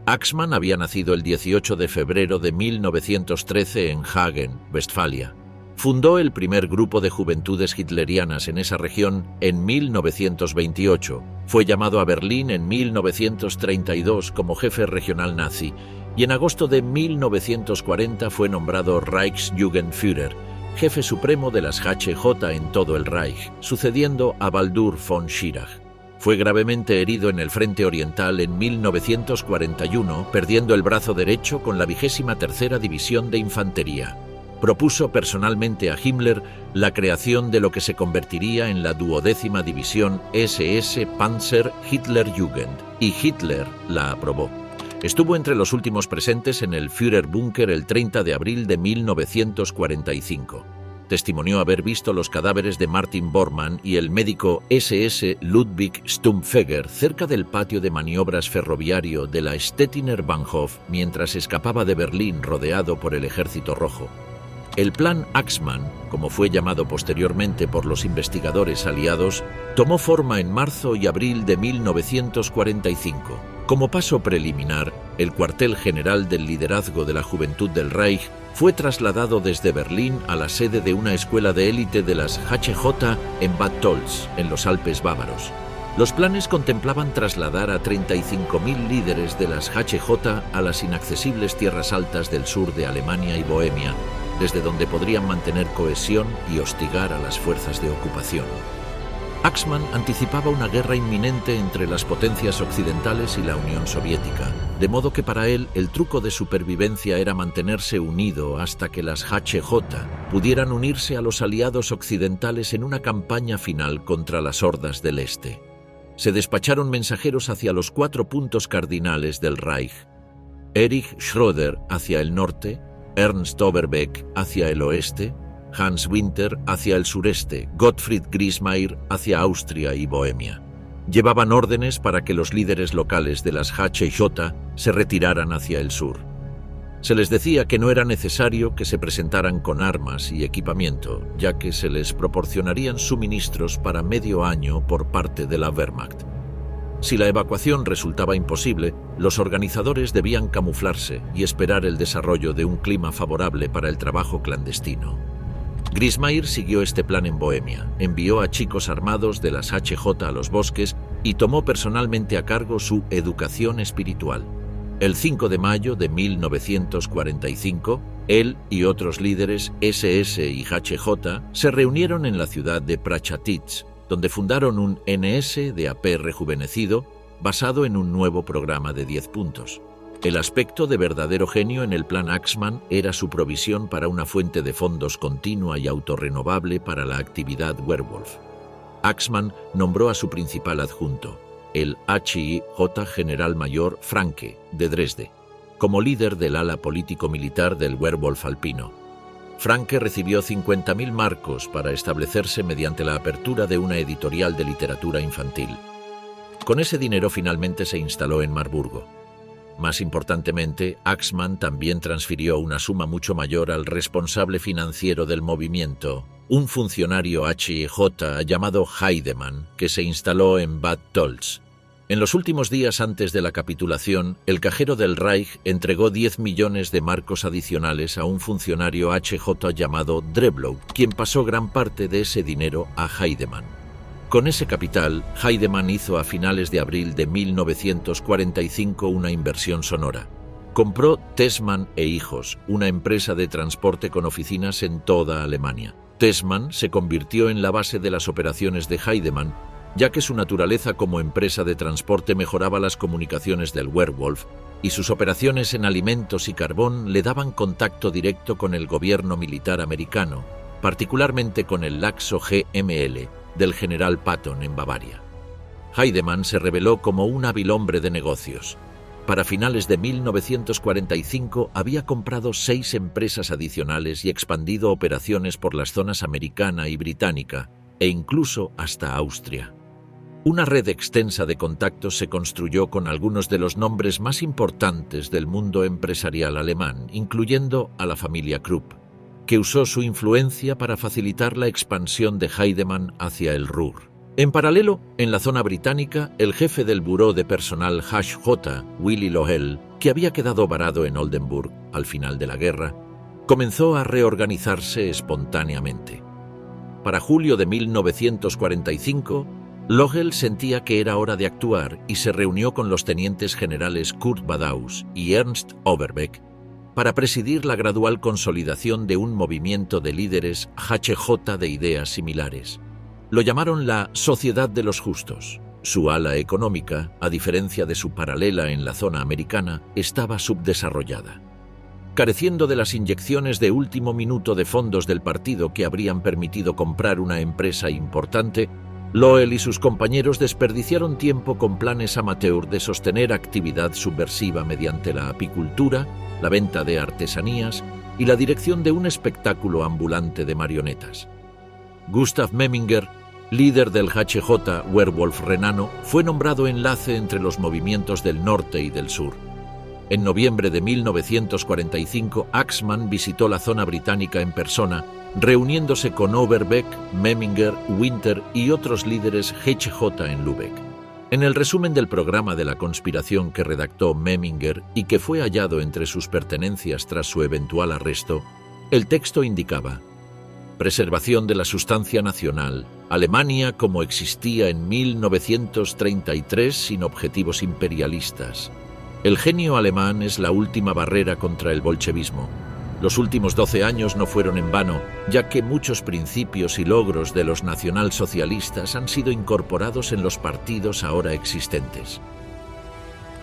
Speaker 1: Axmann había nacido el 18 de febrero de 1913 en Hagen, Westfalia. Fundó el primer grupo de juventudes hitlerianas en esa región en 1928. Fue llamado a Berlín en 1932 como jefe regional nazi y en agosto de 1940 fue nombrado Reichsjugendführer, jefe supremo de las HJ en todo el Reich, sucediendo a Baldur von Schirach. Fue gravemente herido en el frente oriental en 1941, perdiendo el brazo derecho con la 23ª División de Infantería. Propuso personalmente a Himmler la creación de lo que se convertiría en la 12ª División SS Panzer Hitlerjugend, y Hitler la aprobó. Estuvo entre los últimos presentes en el Führerbunker el 30 de abril de 1945. Testimonió haber visto los cadáveres de Martin Bormann y el médico SS Ludwig Stumpfegger cerca del patio de maniobras ferroviario de la Stettiner Bahnhof mientras escapaba de Berlín rodeado por el Ejército Rojo. El Plan Axmann, como fue llamado posteriormente por los investigadores aliados, tomó forma en marzo y abril de 1945. Como paso preliminar, el cuartel general del liderazgo de la Juventud del Reich fue trasladado desde Berlín a la sede de una escuela de élite de las HJ en Bad Tölz, en los Alpes bávaros. Los planes contemplaban trasladar a 35.000 líderes de las HJ a las inaccesibles tierras altas del sur de Alemania y Bohemia, desde donde podrían mantener cohesión y hostigar a las fuerzas de ocupación. Axmann anticipaba una guerra inminente entre las potencias occidentales y la Unión Soviética, de modo que para él el truco de supervivencia era mantenerse unido hasta que las HJ pudieran unirse a los aliados occidentales en una campaña final contra las hordas del Este. Se despacharon mensajeros hacia los 4 puntos cardinales del Reich: Erich Schröder hacia el norte, Ernst Overbeck hacia el oeste, Hans Winter hacia el sureste, Gottfried Griesmeier hacia Austria y Bohemia. Llevaban órdenes para que los líderes locales de las HJ se retiraran hacia el sur. Se les decía que no era necesario que se presentaran con armas y equipamiento, ya que se les proporcionarían suministros para medio año por parte de la Wehrmacht. Si la evacuación resultaba imposible, los organizadores debían camuflarse y esperar el desarrollo de un clima favorable para el trabajo clandestino. Griesmeier siguió este plan en Bohemia, envió a chicos armados de las HJ a los bosques y tomó personalmente a cargo su educación espiritual. El 5 de mayo de 1945, él y otros líderes SS y HJ se reunieron en la ciudad de Prachatitz, donde fundaron un NSDAP rejuvenecido basado en un nuevo programa de 10 puntos. El aspecto de verdadero genio en el plan Axmann era su provisión para una fuente de fondos continua y autorrenovable para la actividad Werwolf. Axmann nombró a su principal adjunto, el HIJ General Mayor Franke, de Dresde, como líder del ala político-militar del Werwolf alpino. Franke recibió 50.000 marcos para establecerse mediante la apertura de una editorial de literatura infantil. Con ese dinero finalmente se instaló en Marburgo. Más importantemente, Axmann también transfirió una suma mucho mayor al responsable financiero del movimiento, un funcionario HIJ llamado Heidemann, que se instaló en Bad Tölz. En los últimos días antes de la capitulación, el cajero del Reich entregó 10 millones de marcos adicionales a un funcionario HJ llamado Dreblow, quien pasó gran parte de ese dinero a Heidemann. Con ese capital, Heidemann hizo a finales de abril de 1945 una inversión sonora. Compró Tessmann e Hijos, una empresa de transporte con oficinas en toda Alemania. Tessmann se convirtió en la base de las operaciones de Heidemann ya que su naturaleza como empresa de transporte mejoraba las comunicaciones del Werwolf y sus operaciones en alimentos y carbón le daban contacto directo con el gobierno militar americano, particularmente con el laxo GML del general Patton en Bavaria. Heidemann se reveló como un hábil hombre de negocios. Para finales de 1945 había comprado 6 empresas adicionales y expandido operaciones por las zonas americana y británica, e incluso hasta Austria. Una red extensa de contactos se construyó con algunos de los nombres más importantes del mundo empresarial alemán, incluyendo a la familia Krupp, que usó su influencia para facilitar la expansión de Heidemann hacia el Ruhr. En paralelo, en la zona británica, el jefe del buró de personal HJ, Willy Lohel, que había quedado varado en Oldenburg al final de la guerra, comenzó a reorganizarse espontáneamente. Para julio de 1945, Lohel sentía que era hora de actuar y se reunió con los tenientes generales Kurt Badaus y Ernst Overbeck para presidir la gradual consolidación de un movimiento de líderes HJ de ideas similares. Lo llamaron la Sociedad de los Justos. Su ala económica, a diferencia de su paralela en la zona americana, estaba subdesarrollada. Careciendo de las inyecciones de último minuto de fondos del partido que habrían permitido comprar una empresa importante, Lohel y sus compañeros desperdiciaron tiempo con planes amateur de sostener actividad subversiva mediante la apicultura, la venta de artesanías y la dirección de un espectáculo ambulante de marionetas. Gustav Memminger, líder del HJ Werwolf renano, fue nombrado enlace entre los movimientos del norte y del sur. En noviembre de 1945, Axmann visitó la zona británica en persona, reuniéndose con Overbeck, Memminger, Winter y otros líderes HJ en Lübeck. En el resumen del programa de la conspiración que redactó Memminger y que fue hallado entre sus pertenencias tras su eventual arresto, el texto indicaba: preservación de la sustancia nacional, Alemania como existía en 1933 sin objetivos imperialistas. El genio alemán es la última barrera contra el bolchevismo. Los últimos 12 años no fueron en vano, ya que muchos principios y logros de los nacionalsocialistas han sido incorporados en los partidos ahora existentes.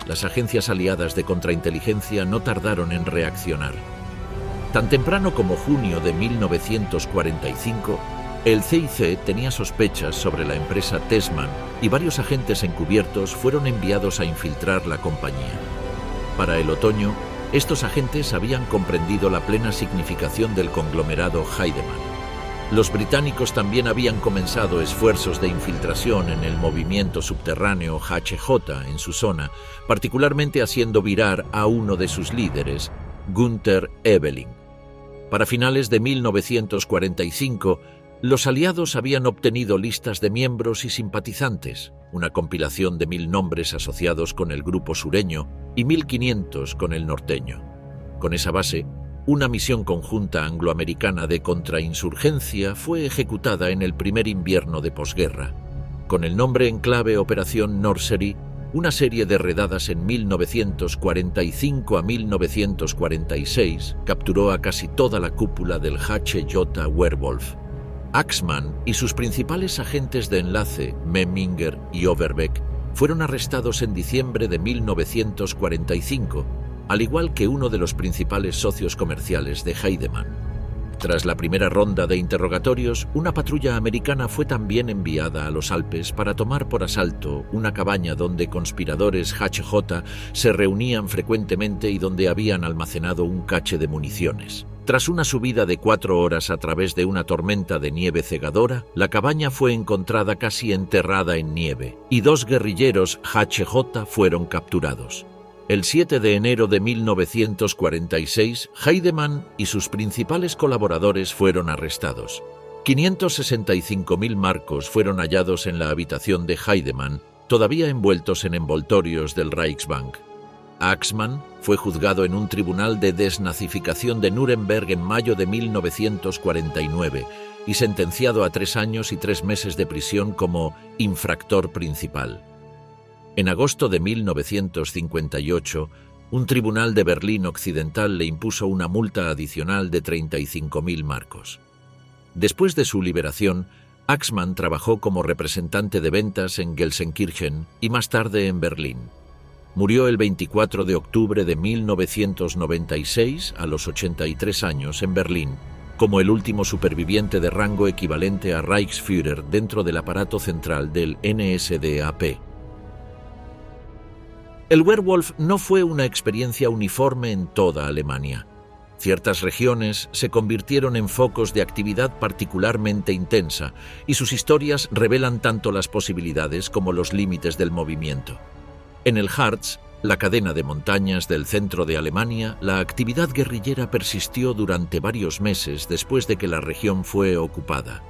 Speaker 1: Las agencias aliadas de contrainteligencia no tardaron en reaccionar. Tan temprano como junio de 1945, el CIC tenía sospechas sobre la empresa Tessmann y varios agentes encubiertos fueron enviados a infiltrar la compañía. Para el otoño, estos agentes habían comprendido la plena significación del conglomerado Heidemann. Los británicos también habían comenzado esfuerzos de infiltración en el movimiento subterráneo HJ en su zona, particularmente haciendo virar a uno de sus líderes, Günther Ebeling. Para finales de 1945, los aliados habían obtenido listas de miembros y simpatizantes, una compilación de 1000 nombres asociados con el grupo sureño y 1500 con el norteño. Con esa base, una misión conjunta angloamericana de contrainsurgencia fue ejecutada en el primer invierno de posguerra. Con el nombre en clave Operación Nursery, una serie de redadas en 1945 a 1946 capturó a casi toda la cúpula del HJ Werwolf. Axmann y sus principales agentes de enlace, Memminger y Overbeck, fueron arrestados en diciembre de 1945, al igual que uno de los principales socios comerciales de Heidemann. Tras la primera ronda de interrogatorios, una patrulla americana fue también enviada a los Alpes para tomar por asalto una cabaña donde conspiradores HJ se reunían frecuentemente y donde habían almacenado un cache de municiones. Tras una subida de 4 horas a través de una tormenta de nieve cegadora, la cabaña fue encontrada casi enterrada en nieve y 2 guerrilleros HJ fueron capturados. El 7 de enero de 1946, Heidemann y sus principales colaboradores fueron arrestados. 565.000 marcos fueron hallados en la habitación de Heidemann, todavía envueltos en envoltorios del Reichsbank. Axmann fue juzgado en un tribunal de desnazificación de Nuremberg en mayo de 1949 y sentenciado a 3 años y 3 meses de prisión como infractor principal. En agosto de 1958, un tribunal de Berlín Occidental le impuso una multa adicional de 35.000 marcos. Después de su liberación, Axmann trabajó como representante de ventas en Gelsenkirchen y más tarde en Berlín. Murió el 24 de octubre de 1996 a los 83 años en Berlín, como el último superviviente de rango equivalente a Reichsführer dentro del aparato central del NSDAP. El Werwolf no fue una experiencia uniforme en toda Alemania. Ciertas regiones se convirtieron en focos de actividad particularmente intensa y sus historias revelan tanto las posibilidades como los límites del movimiento. En el Harz, la cadena de montañas del centro de Alemania, la actividad guerrillera persistió durante varios meses después de que la región fue ocupada.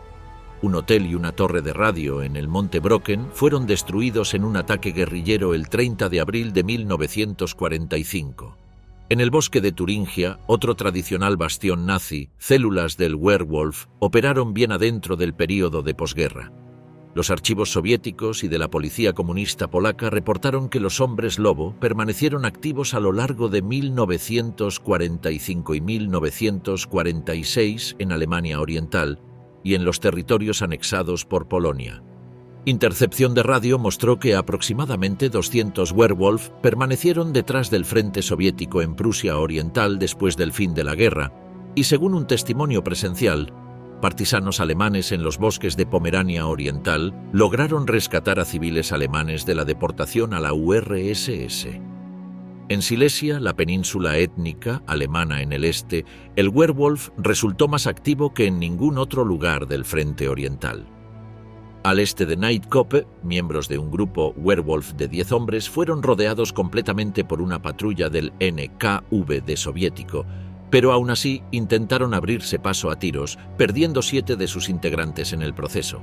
Speaker 1: Un hotel y una torre de radio en el Monte Brocken fueron destruidos en un ataque guerrillero el 30 de abril de 1945. En el bosque de Turingia, otro tradicional bastión nazi, células del Werwolf operaron bien adentro del período de posguerra. Los archivos soviéticos y de la policía comunista polaca reportaron que los hombres lobo permanecieron activos a lo largo de 1945 y 1946 en Alemania Oriental y en los territorios anexados por Polonia. Intercepción de radio mostró que aproximadamente 200 Werwolf permanecieron detrás del frente soviético en Prusia Oriental después del fin de la guerra, y según un testimonio presencial, partisanos alemanes en los bosques de Pomerania Oriental lograron rescatar a civiles alemanes de la deportación a la URSS. En Silesia, la península étnica alemana en el este, el Werwolf resultó más activo que en ningún otro lugar del frente oriental. Al este de Nightkoppe, miembros de un grupo Werwolf de 10 hombres fueron rodeados completamente por una patrulla del NKVD soviético, pero aún así intentaron abrirse paso a tiros, perdiendo 7 de sus integrantes en el proceso.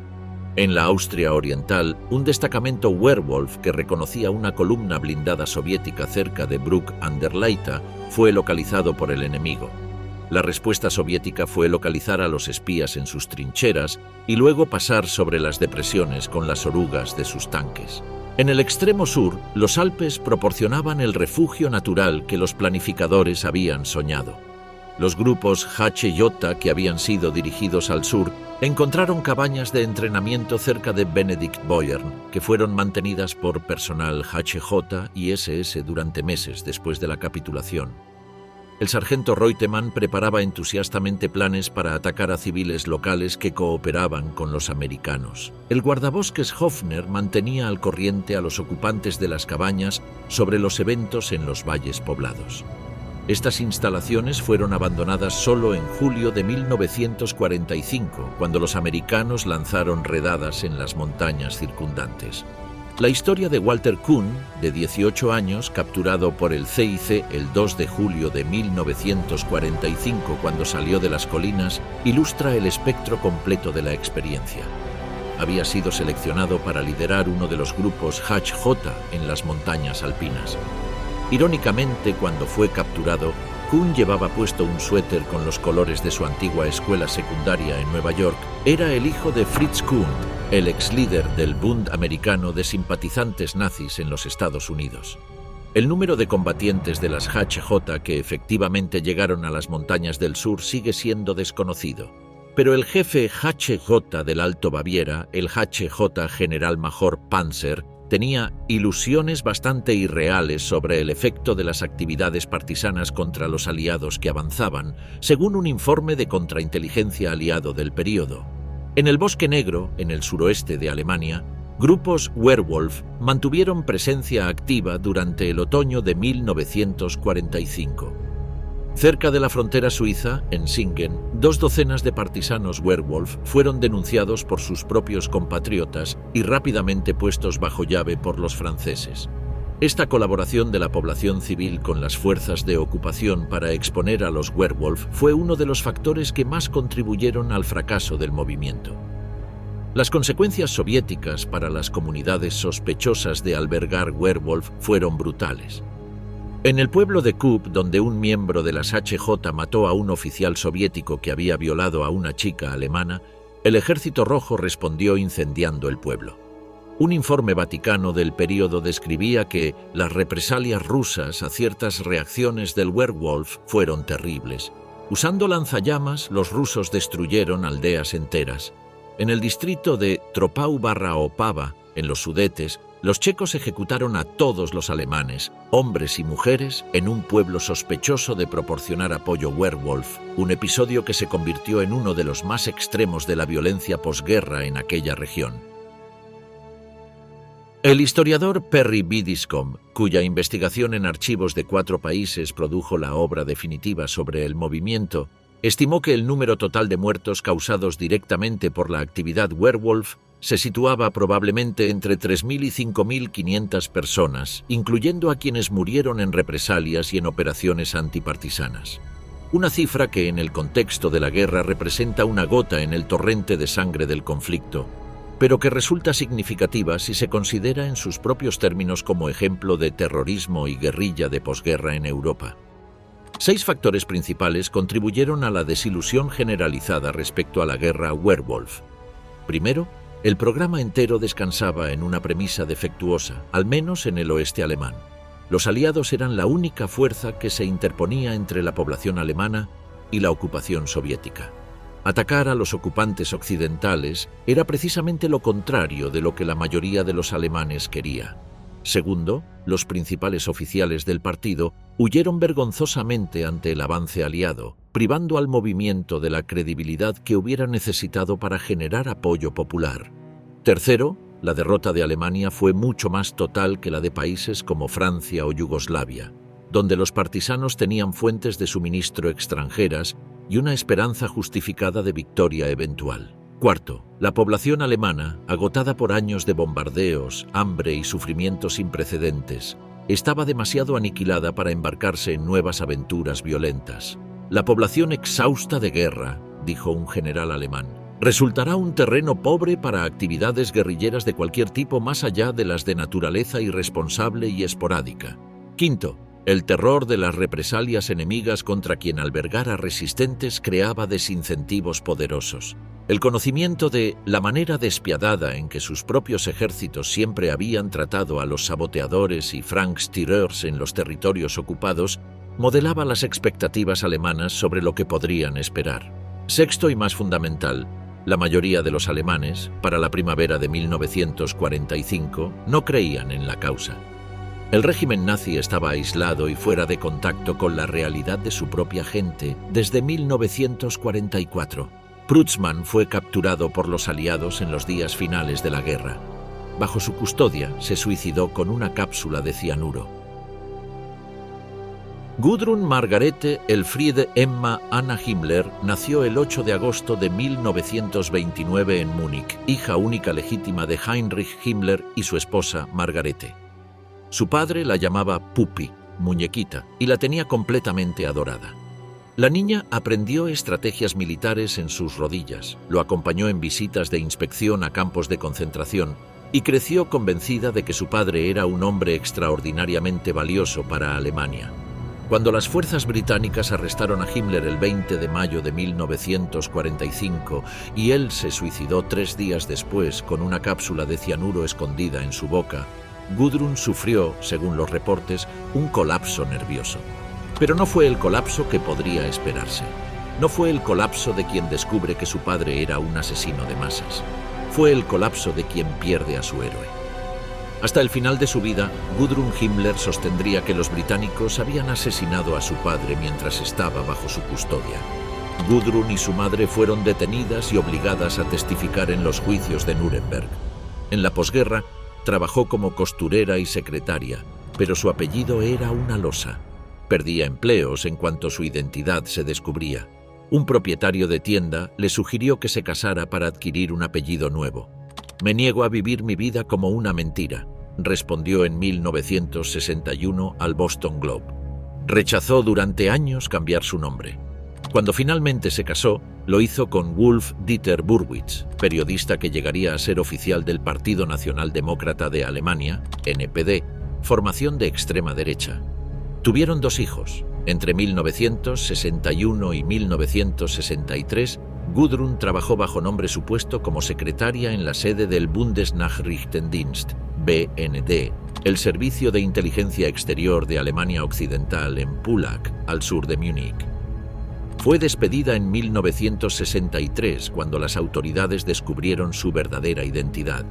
Speaker 1: En la Austria Oriental, un destacamento Werwolf que reconocía una columna blindada soviética cerca de Bruck an der Leitha fue localizado por el enemigo. La respuesta soviética fue localizar a los espías en sus trincheras y luego pasar sobre las depresiones con las orugas de sus tanques. En el extremo sur, los Alpes proporcionaban el refugio natural que los planificadores habían soñado. Los grupos HJ que habían sido dirigidos al sur encontraron cabañas de entrenamiento cerca de Benediktbeuern, que fueron mantenidas por personal HJ y SS durante meses después de la capitulación. El sargento Reutemann preparaba entusiastamente planes para atacar a civiles locales que cooperaban con los americanos. El guardabosques Hofner mantenía al corriente a los ocupantes de las cabañas sobre los eventos en los valles poblados. Estas instalaciones fueron abandonadas solo en julio de 1945, cuando los americanos lanzaron redadas en las montañas circundantes. La historia de Walter Kuhn, de 18 años, capturado por el CIC el 2 de julio de 1945 cuando salió de las colinas, ilustra el espectro completo de la experiencia. Había sido seleccionado para liderar uno de los grupos HJ en las montañas alpinas. Irónicamente, cuando fue capturado, Kuhn llevaba puesto un suéter con los colores de su antigua escuela secundaria en Nueva York. Era el hijo de Fritz Kuhn, el ex líder del Bund americano de simpatizantes nazis en los Estados Unidos. El número de combatientes de las HJ que efectivamente llegaron a las montañas del sur sigue siendo desconocido. Pero el jefe HJ del Alto Baviera, el HJ Generalmajor Panzer, tenía ilusiones bastante irreales sobre el efecto de las actividades partisanas contra los aliados que avanzaban, según un informe de contrainteligencia aliado del período. En el Bosque Negro, en el suroeste de Alemania, grupos Werwolf mantuvieron presencia activa durante el otoño de 1945. Cerca de la frontera suiza, en Singen, 2 docenas de partisanos Werwolf fueron denunciados por sus propios compatriotas y rápidamente puestos bajo llave por los franceses. Esta colaboración de la población civil con las fuerzas de ocupación para exponer a los Werwolf fue uno de los factores que más contribuyeron al fracaso del movimiento. Las consecuencias soviéticas para las comunidades sospechosas de albergar Werwolf fueron brutales. En el pueblo de Kup, donde un miembro de las HJ mató a un oficial soviético que había violado a una chica alemana, el Ejército Rojo respondió incendiando el pueblo. Un informe vaticano del período describía que las represalias rusas a ciertas reacciones del Werwolf fueron terribles. Usando lanzallamas, los rusos destruyeron aldeas enteras. En el distrito de Tropau-Opava, en los Sudetes, los checos ejecutaron a todos los alemanes, hombres y mujeres, en un pueblo sospechoso de proporcionar apoyo werewolf, un episodio que se convirtió en uno de los más extremos de la violencia posguerra en aquella región. El historiador Perry Biddiscombe, cuya investigación en archivos de 4 países produjo la obra definitiva sobre el movimiento, estimó que el número total de muertos causados directamente por la actividad werewolf se situaba probablemente entre 3.000 y 5.500 personas, incluyendo a quienes murieron en represalias y en operaciones antipartisanas. Una cifra que en el contexto de la guerra representa una gota en el torrente de sangre del conflicto, pero que resulta significativa si se considera en sus propios términos como ejemplo de terrorismo y guerrilla de posguerra en Europa. 6 factores principales contribuyeron a la desilusión generalizada respecto a la guerra werewolf. Primero, el programa entero descansaba en una premisa defectuosa, al menos en el oeste alemán. Los aliados eran la única fuerza que se interponía entre la población alemana y la ocupación soviética. Atacar a los ocupantes occidentales era precisamente lo contrario de lo que la mayoría de los alemanes quería. Segundo, los principales oficiales del partido huyeron vergonzosamente ante el avance aliado, privando al movimiento de la credibilidad que hubiera necesitado para generar apoyo popular. Tercero, la derrota de Alemania fue mucho más total que la de países como Francia o Yugoslavia, donde los partisanos tenían fuentes de suministro extranjeras y una esperanza justificada de victoria eventual. Cuarto, la población alemana, agotada por años de bombardeos, hambre y sufrimientos sin precedentes, estaba demasiado aniquilada para embarcarse en nuevas aventuras violentas. La población exhausta de guerra, dijo un general alemán, resultará un terreno pobre para actividades guerrilleras de cualquier tipo más allá de las de naturaleza irresponsable y esporádica. Quinto, el terror de las represalias enemigas contra quien albergara resistentes creaba desincentivos poderosos. El conocimiento de la manera despiadada en que sus propios ejércitos siempre habían tratado a los saboteadores y Francs-Tireurs en los territorios ocupados modelaba las expectativas alemanas sobre lo que podrían esperar. Sexto y más fundamental, la mayoría de los alemanes, para la primavera de 1945, no creían en la causa. El régimen nazi estaba aislado y fuera de contacto con la realidad de su propia gente desde 1944. Prutzmann fue capturado por los aliados en los días finales de la guerra. Bajo su custodia, se suicidó con una cápsula de cianuro. Gudrun Margarete Elfriede Emma Anna Himmler nació el 8 de agosto de 1929 en Múnich, hija única legítima de Heinrich Himmler y su esposa Margarete. Su padre la llamaba Pupi, muñequita, y la tenía completamente adorada. La niña aprendió estrategias militares en sus rodillas, lo acompañó en visitas de inspección a campos de concentración y creció convencida de que su padre era un hombre extraordinariamente valioso para Alemania. Cuando las fuerzas británicas arrestaron a Himmler el 20 de mayo de 1945 y él se suicidó 3 días después con una cápsula de cianuro escondida en su boca, Gudrun sufrió, según los reportes, un colapso nervioso. Pero no fue el colapso que podría esperarse. No fue el colapso de quien descubre que su padre era un asesino de masas. Fue el colapso de quien pierde a su héroe. Hasta el final de su vida, Gudrun Himmler sostendría que los británicos habían asesinado a su padre mientras estaba bajo su custodia. Gudrun y su madre fueron detenidas y obligadas a testificar en los juicios de Nuremberg. En la posguerra, trabajó como costurera y secretaria, pero su apellido era una losa. Perdía empleos en cuanto su identidad se descubría. Un propietario de tienda le sugirió que se casara para adquirir un apellido nuevo. «Me niego a vivir mi vida como una mentira», respondió en 1961 al Boston Globe. Rechazó durante años cambiar su nombre. Cuando finalmente se casó, lo hizo con Wolf Dieter Burwitz, periodista que llegaría a ser oficial del Partido Nacional Demócrata de Alemania, NPD, formación de extrema derecha. Tuvieron 2 hijos. Entre 1961 y 1963, Gudrun trabajó bajo nombre supuesto como secretaria en la sede del Bundesnachrichtendienst, BND, el servicio de inteligencia exterior de Alemania Occidental en Pullack, al sur de Múnich. Fue despedida en 1963 cuando las autoridades descubrieron su verdadera identidad.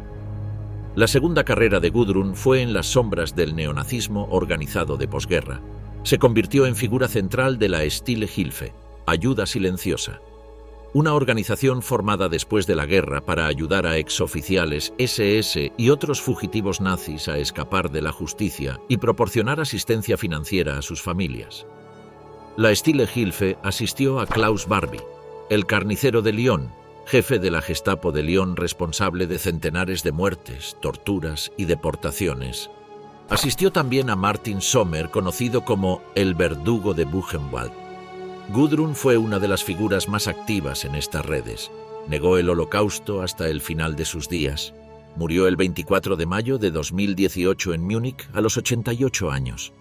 Speaker 1: La segunda carrera de Gudrun fue en las sombras del neonazismo organizado de posguerra. Se convirtió en figura central de la Stille Hilfe, Ayuda Silenciosa, una organización formada después de la guerra para ayudar a exoficiales SS y otros fugitivos nazis a escapar de la justicia y proporcionar asistencia financiera a sus familias. La Stille Hilfe asistió a Klaus Barbie, el carnicero de Lyon, jefe de la Gestapo de Lyon responsable de centenares de muertes, torturas y deportaciones. Asistió también a Martin Sommer, conocido como el verdugo de Buchenwald. Gudrun fue una de las figuras más activas en estas redes. Negó el Holocausto hasta el final de sus días. Murió el 24 de mayo de 2018 en Múnich a los 88 años.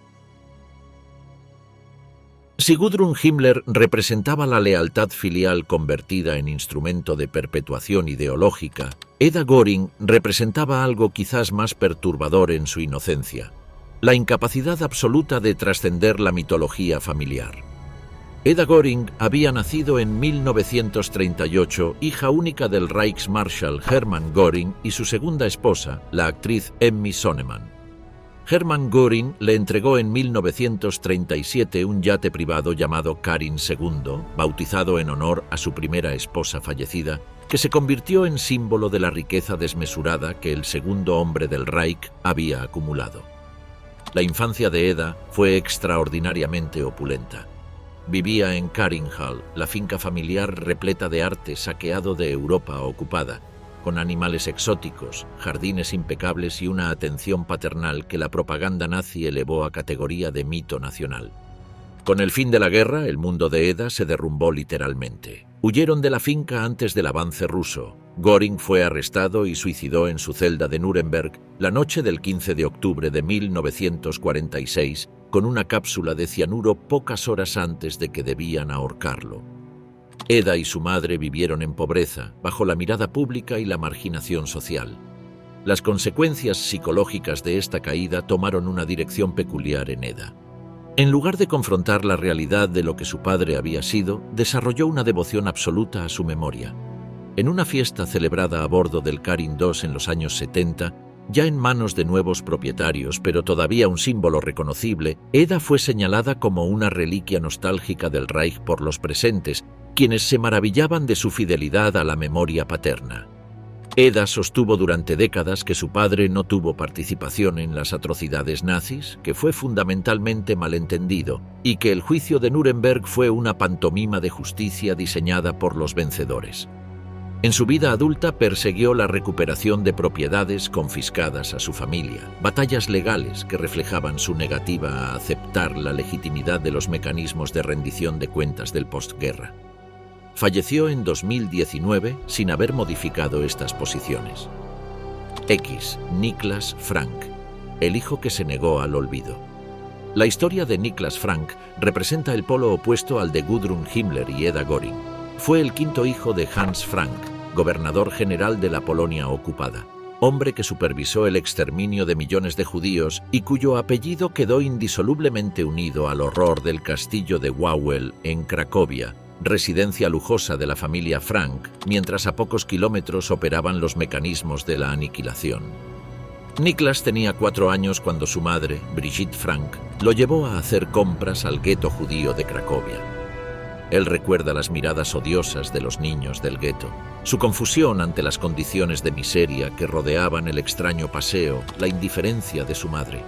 Speaker 1: Si Gudrun Himmler representaba la lealtad filial convertida en instrumento de perpetuación ideológica, Eda Göring representaba algo quizás más perturbador en su inocencia: la incapacidad absoluta de trascender la mitología familiar. Eda Göring había nacido en 1938, hija única del Reichsmarschall Hermann Göring y su segunda esposa, la actriz Emmy Sonnemann. Hermann Göring le entregó en 1937 un yate privado llamado Karin II, bautizado en honor a su primera esposa fallecida, que se convirtió en símbolo de la riqueza desmesurada que el segundo hombre del Reich había acumulado. La infancia de Eda fue extraordinariamente opulenta. Vivía en Karinhall, la finca familiar repleta de arte saqueado de Europa ocupada, con animales exóticos, jardines impecables y una atención paternal que la propaganda nazi elevó a categoría de mito nacional. Con el fin de la guerra, el mundo de Eda se derrumbó literalmente. Huyeron de la finca antes del avance ruso. Göring fue arrestado y suicidó en su celda de Nuremberg la noche del 15 de octubre de 1946 con una cápsula de cianuro pocas horas antes de que debían ahorcarlo. Eda y su madre vivieron en pobreza, bajo la mirada pública y la marginación social. Las consecuencias psicológicas de esta caída tomaron una dirección peculiar en Eda. En lugar de confrontar la realidad de lo que su padre había sido, desarrolló una devoción absoluta a su memoria. En una fiesta celebrada a bordo del Karin II en los años 70, ya en manos de nuevos propietarios, pero todavía un símbolo reconocible, Eda fue señalada como una reliquia nostálgica del Reich por los presentes, quienes se maravillaban de su fidelidad a la memoria paterna. Eda sostuvo durante décadas que su padre no tuvo participación en las atrocidades nazis, que fue fundamentalmente malentendido, y que el juicio de Nuremberg fue una pantomima de justicia diseñada por los vencedores. En su vida adulta persiguió la recuperación de propiedades confiscadas a su familia, batallas legales que reflejaban su negativa a aceptar la legitimidad de los mecanismos de rendición de cuentas del postguerra. Falleció en 2019 sin haber modificado estas posiciones. X. Niklas Frank, el hijo que se negó al olvido. La historia de Niklas Frank representa el polo opuesto al de Gudrun Himmler y Eda Göring. Fue el quinto hijo de Hans Frank, gobernador general de la Polonia ocupada, hombre que supervisó el exterminio de millones de judíos y cuyo apellido quedó indisolublemente unido al horror del castillo de Wawel en Cracovia, residencia lujosa de la familia Frank, mientras a pocos kilómetros operaban los mecanismos de la aniquilación. Niklas tenía 4 años cuando su madre, Brigitte Frank, lo llevó a hacer compras al gueto judío de Cracovia. Él recuerda las miradas odiosas de los niños del gueto, su confusión ante las condiciones de miseria que rodeaban el extraño paseo, la indiferencia de su madre.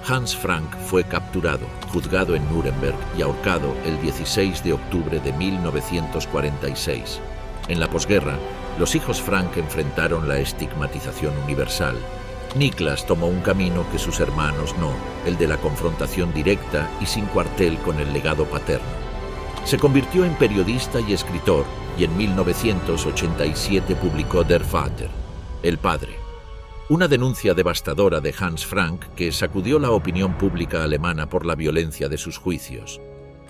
Speaker 1: Hans Frank fue capturado, juzgado en Nuremberg y ahorcado el 16 de octubre de 1946. En la posguerra, los hijos Frank enfrentaron la estigmatización universal. Niklas tomó un camino que sus hermanos no, el de la confrontación directa y sin cuartel con el legado paterno. Se convirtió en periodista y escritor y en 1987 publicó Der Vater, El Padre, una denuncia devastadora de Hans Frank que sacudió la opinión pública alemana por la violencia de sus juicios.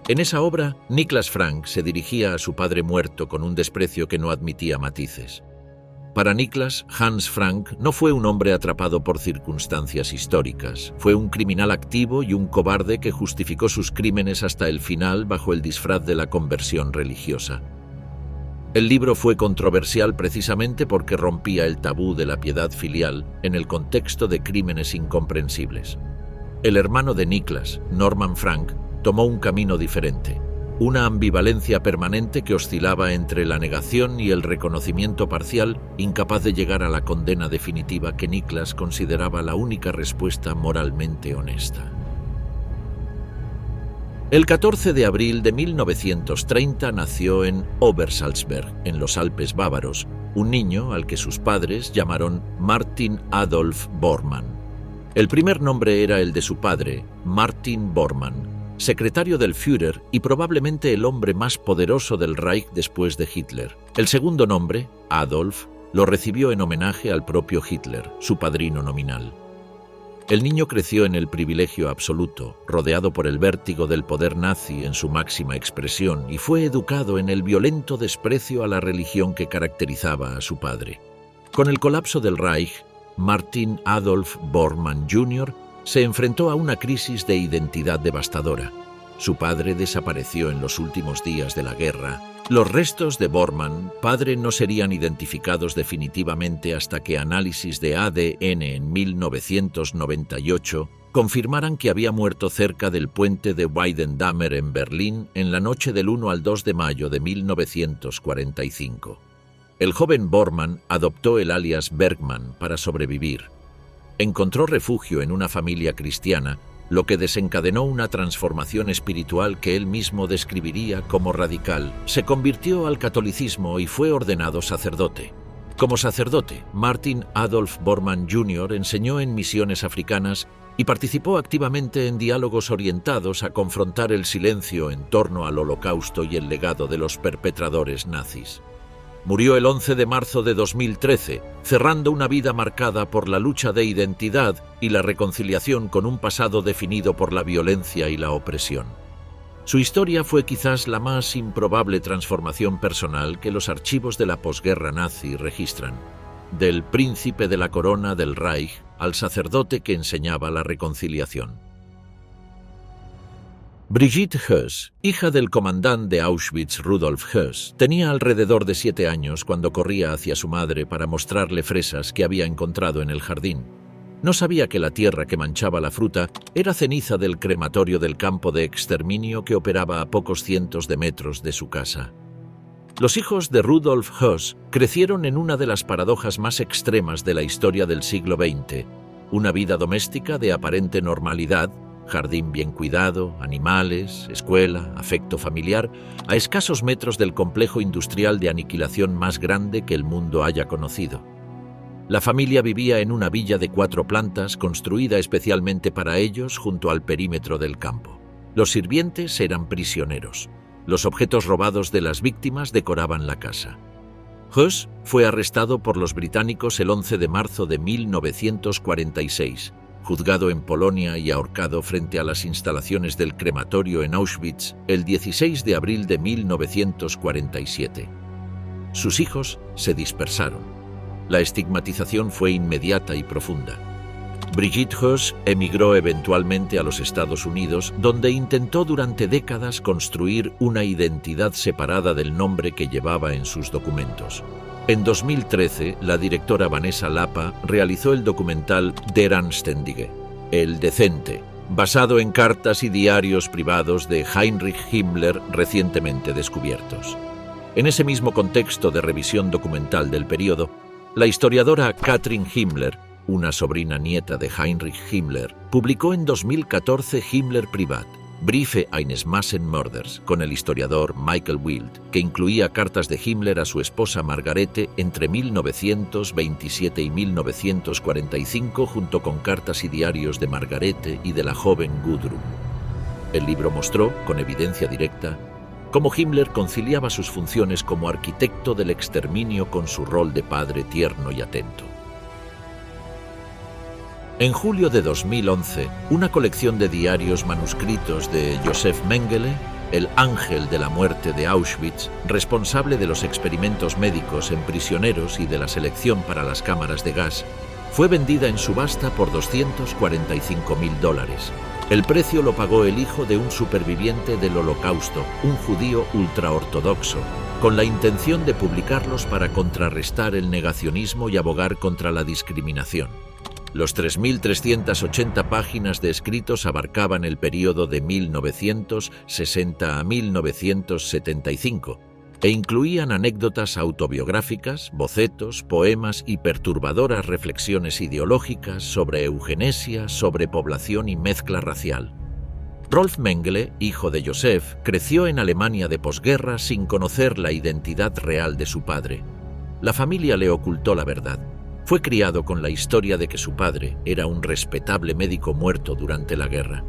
Speaker 1: En esa obra, Niklas Frank se dirigía a su padre muerto con un desprecio que no admitía matices. Para Niklas, Hans Frank no fue un hombre atrapado por circunstancias históricas. Fue un criminal activo y un cobarde que justificó sus crímenes hasta el final bajo el disfraz de la conversión religiosa. El libro fue controversial precisamente porque rompía el tabú de la piedad filial en el contexto de crímenes incomprensibles. El hermano de Niklas, Norman Frank, tomó un camino diferente. Una ambivalencia permanente que oscilaba entre la negación y el reconocimiento parcial, incapaz de llegar a la condena definitiva que Niklas consideraba la única respuesta moralmente honesta. El 14 de abril de 1930 nació en Obersalzberg, en los Alpes bávaros, un niño al que sus padres llamaron Martin Adolf Bormann. El primer nombre era el de su padre, Martin Bormann, secretario del Führer y probablemente el hombre más poderoso del Reich después de Hitler. El segundo nombre, Adolf, lo recibió en homenaje al propio Hitler, su padrino nominal. El niño creció en el privilegio absoluto, rodeado por el vértigo del poder nazi en su máxima expresión, y fue educado en el violento desprecio a la religión que caracterizaba a su padre. Con el colapso del Reich, Martin Adolf Bormann Jr. se enfrentó a una crisis de identidad devastadora. Su padre desapareció en los últimos días de la guerra. Los restos de Bormann, padre, no serían identificados definitivamente hasta que análisis de ADN en 1998 confirmaran que había muerto cerca del puente de Weidendammer en Berlín en la noche del 1 al 2 de mayo de 1945. El joven Bormann adoptó el alias Bergmann para sobrevivir. Encontró refugio en una familia cristiana, lo que desencadenó una transformación espiritual que él mismo describiría como radical. Se convirtió al catolicismo y fue ordenado sacerdote. Como sacerdote, Martin Adolf Bormann Jr. enseñó en misiones africanas y participó activamente en diálogos orientados a confrontar el silencio en torno al Holocausto y el legado de los perpetradores nazis. Murió el 11 de marzo de 2013, cerrando una vida marcada por la lucha de identidad y la reconciliación con un pasado definido por la violencia y la opresión. Su historia fue quizás la más improbable transformación personal que los archivos de la posguerra nazi registran, del príncipe de la corona del Reich al sacerdote que enseñaba la reconciliación. Brigitte Höss, hija del comandante de Auschwitz Rudolf Höss, tenía alrededor de 7 años cuando corría hacia su madre para mostrarle fresas que había encontrado en el jardín. No sabía que la tierra que manchaba la fruta era ceniza del crematorio del campo de exterminio que operaba a pocos cientos de metros de su casa. Los hijos de Rudolf Höss crecieron en una de las paradojas más extremas de la historia del siglo XX, una vida doméstica de aparente normalidad, jardín bien cuidado, animales, escuela, afecto familiar, a escasos metros del complejo industrial de aniquilación más grande que el mundo haya conocido. La familia vivía en una villa de 4 plantas construida especialmente para ellos junto al perímetro del campo. Los sirvientes eran prisioneros. Los objetos robados de las víctimas decoraban la casa. Höss fue arrestado por los británicos el 11 de marzo de 1946, juzgado en Polonia y ahorcado frente a las instalaciones del crematorio en Auschwitz el 16 de abril de 1947. Sus hijos se dispersaron. La estigmatización fue inmediata y profunda. Brigitte Höss emigró eventualmente a los Estados Unidos, donde intentó durante décadas construir una identidad separada del nombre que llevaba en sus documentos. En 2013, la directora Vanessa Lapa realizó el documental Der Anständige, El Decente, basado en cartas y diarios privados de Heinrich Himmler recientemente descubiertos. En ese mismo contexto de revisión documental del periodo, la historiadora Katrin Himmler, una sobrina nieta de Heinrich Himmler, publicó en 2014 Himmler Privat, Briefe eines Massenmörders, con el historiador Michael Wild, que incluía cartas de Himmler a su esposa Margarete entre 1927 y 1945, junto con cartas y diarios de Margarete y de la joven Gudrun. El libro mostró, con evidencia directa, cómo Himmler conciliaba sus funciones como arquitecto del exterminio con su rol de padre tierno y atento. En julio de 2011, una colección de diarios manuscritos de Josef Mengele, el ángel de la muerte de Auschwitz, responsable de los experimentos médicos en prisioneros y de la selección para las cámaras de gas, fue vendida en subasta por $245.000. El precio lo pagó el hijo de un superviviente del Holocausto, un judío ultraortodoxo, con la intención de publicarlos para contrarrestar el negacionismo y abogar contra la discriminación. Los 3.380 páginas de escritos abarcaban el período de 1960 a 1975 e incluían anécdotas autobiográficas, bocetos, poemas y perturbadoras reflexiones ideológicas sobre eugenesia, sobrepoblación y mezcla racial. Rolf Mengele, hijo de Josef, creció en Alemania de posguerra sin conocer la identidad real de su padre. La familia le ocultó la verdad. Fue criado con la historia de que su padre era un respetable médico muerto durante la guerra.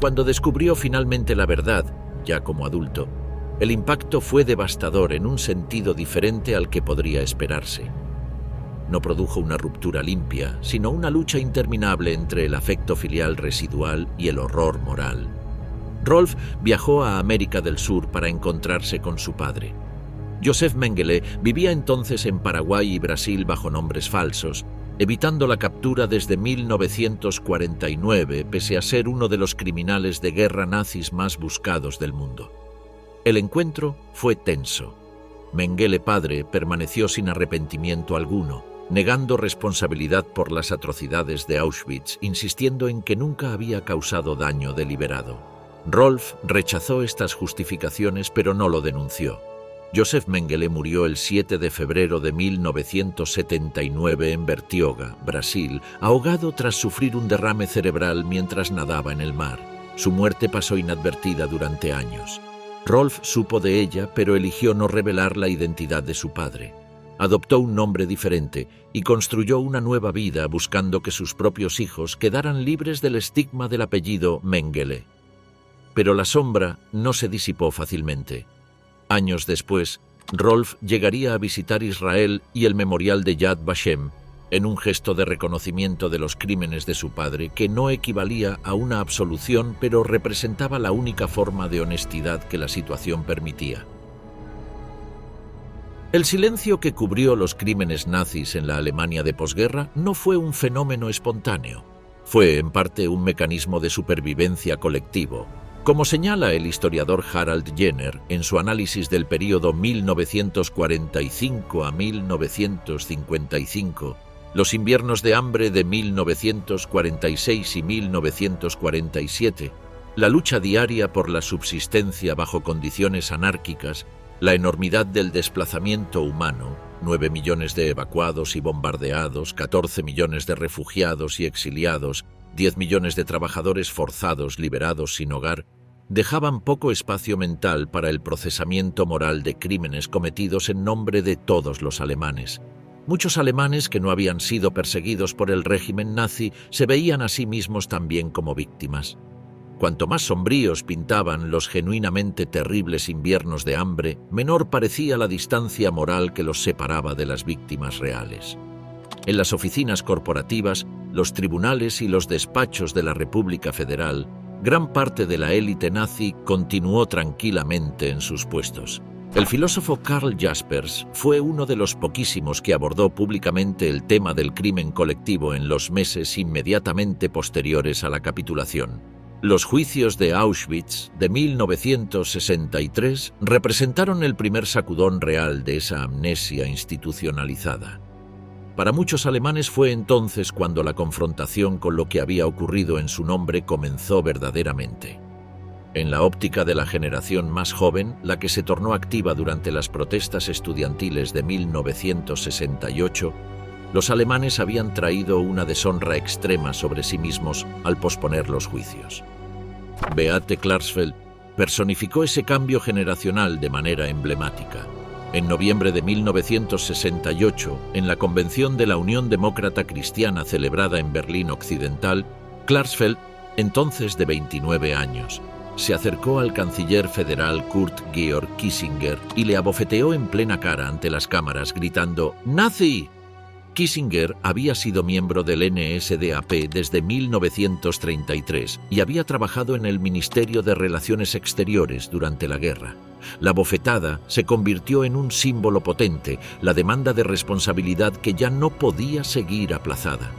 Speaker 1: Cuando descubrió finalmente la verdad, ya como adulto, el impacto fue devastador en un sentido diferente al que podría esperarse. No produjo una ruptura limpia, sino una lucha interminable entre el afecto filial residual y el horror moral. Rolf viajó a América del Sur para encontrarse con su padre. Josef Mengele vivía entonces en Paraguay y Brasil bajo nombres falsos, evitando la captura desde 1949, pese a ser uno de los criminales de guerra nazis más buscados del mundo. El encuentro fue tenso. Mengele padre permaneció sin arrepentimiento alguno, negando responsabilidad por las atrocidades de Auschwitz, insistiendo en que nunca había causado daño deliberado. Rolf rechazó estas justificaciones, pero no lo denunció. Josef Mengele murió el 7 de febrero de 1979 en Bertioga, Brasil, ahogado tras sufrir un derrame cerebral mientras nadaba en el mar. Su muerte pasó inadvertida durante años. Rolf supo de ella, pero eligió no revelar la identidad de su padre. Adoptó un nombre diferente y construyó una nueva vida buscando que sus propios hijos quedaran libres del estigma del apellido Mengele. Pero la sombra no se disipó fácilmente. Años después, Rolf llegaría a visitar Israel y el memorial de Yad Vashem, en un gesto de reconocimiento de los crímenes de su padre que no equivalía a una absolución, pero representaba la única forma de honestidad que la situación permitía. El silencio que cubrió los crímenes nazis en la Alemania de posguerra no fue un fenómeno espontáneo. Fue, en parte, un mecanismo de supervivencia colectivo. Como señala el historiador Harald Jenner en su análisis del período 1945 a 1955, los inviernos de hambre de 1946 y 1947, la lucha diaria por la subsistencia bajo condiciones anárquicas, la enormidad del desplazamiento humano, 9 millones de evacuados y bombardeados, 14 millones de refugiados y exiliados, 10 millones de trabajadores forzados liberados sin hogar, dejaban poco espacio mental para el procesamiento moral de crímenes cometidos en nombre de todos los alemanes. Muchos alemanes que no habían sido perseguidos por el régimen nazi se veían a sí mismos también como víctimas. Cuanto más sombríos pintaban los genuinamente terribles inviernos de hambre, menor parecía la distancia moral que los separaba de las víctimas reales. En las oficinas corporativas, los tribunales y los despachos de la República Federal, gran parte de la élite nazi continuó tranquilamente en sus puestos. El filósofo Karl Jaspers fue uno de los poquísimos que abordó públicamente el tema del crimen colectivo en los meses inmediatamente posteriores a la capitulación. Los juicios de Auschwitz de 1963 representaron el primer sacudón real de esa amnesia institucionalizada. Para muchos alemanes fue entonces cuando la confrontación con lo que había ocurrido en su nombre comenzó verdaderamente. En la óptica de la generación más joven, la que se tornó activa durante las protestas estudiantiles de 1968, los alemanes habían traído una deshonra extrema sobre sí mismos al posponer los juicios. Beate Klarsfeld personificó ese cambio generacional de manera emblemática. En noviembre de 1968, en la convención de la Unión Demócrata Cristiana celebrada en Berlín Occidental, Klarsfeld, entonces de 29 años, se acercó al canciller federal Kurt Georg Kissinger y le abofeteó en plena cara ante las cámaras, gritando «¡Nazi!». Kissinger había sido miembro del NSDAP desde 1933 y había trabajado en el Ministerio de Relaciones Exteriores durante la guerra. La bofetada se convirtió en un símbolo potente, la demanda de responsabilidad que ya no podía seguir aplazada.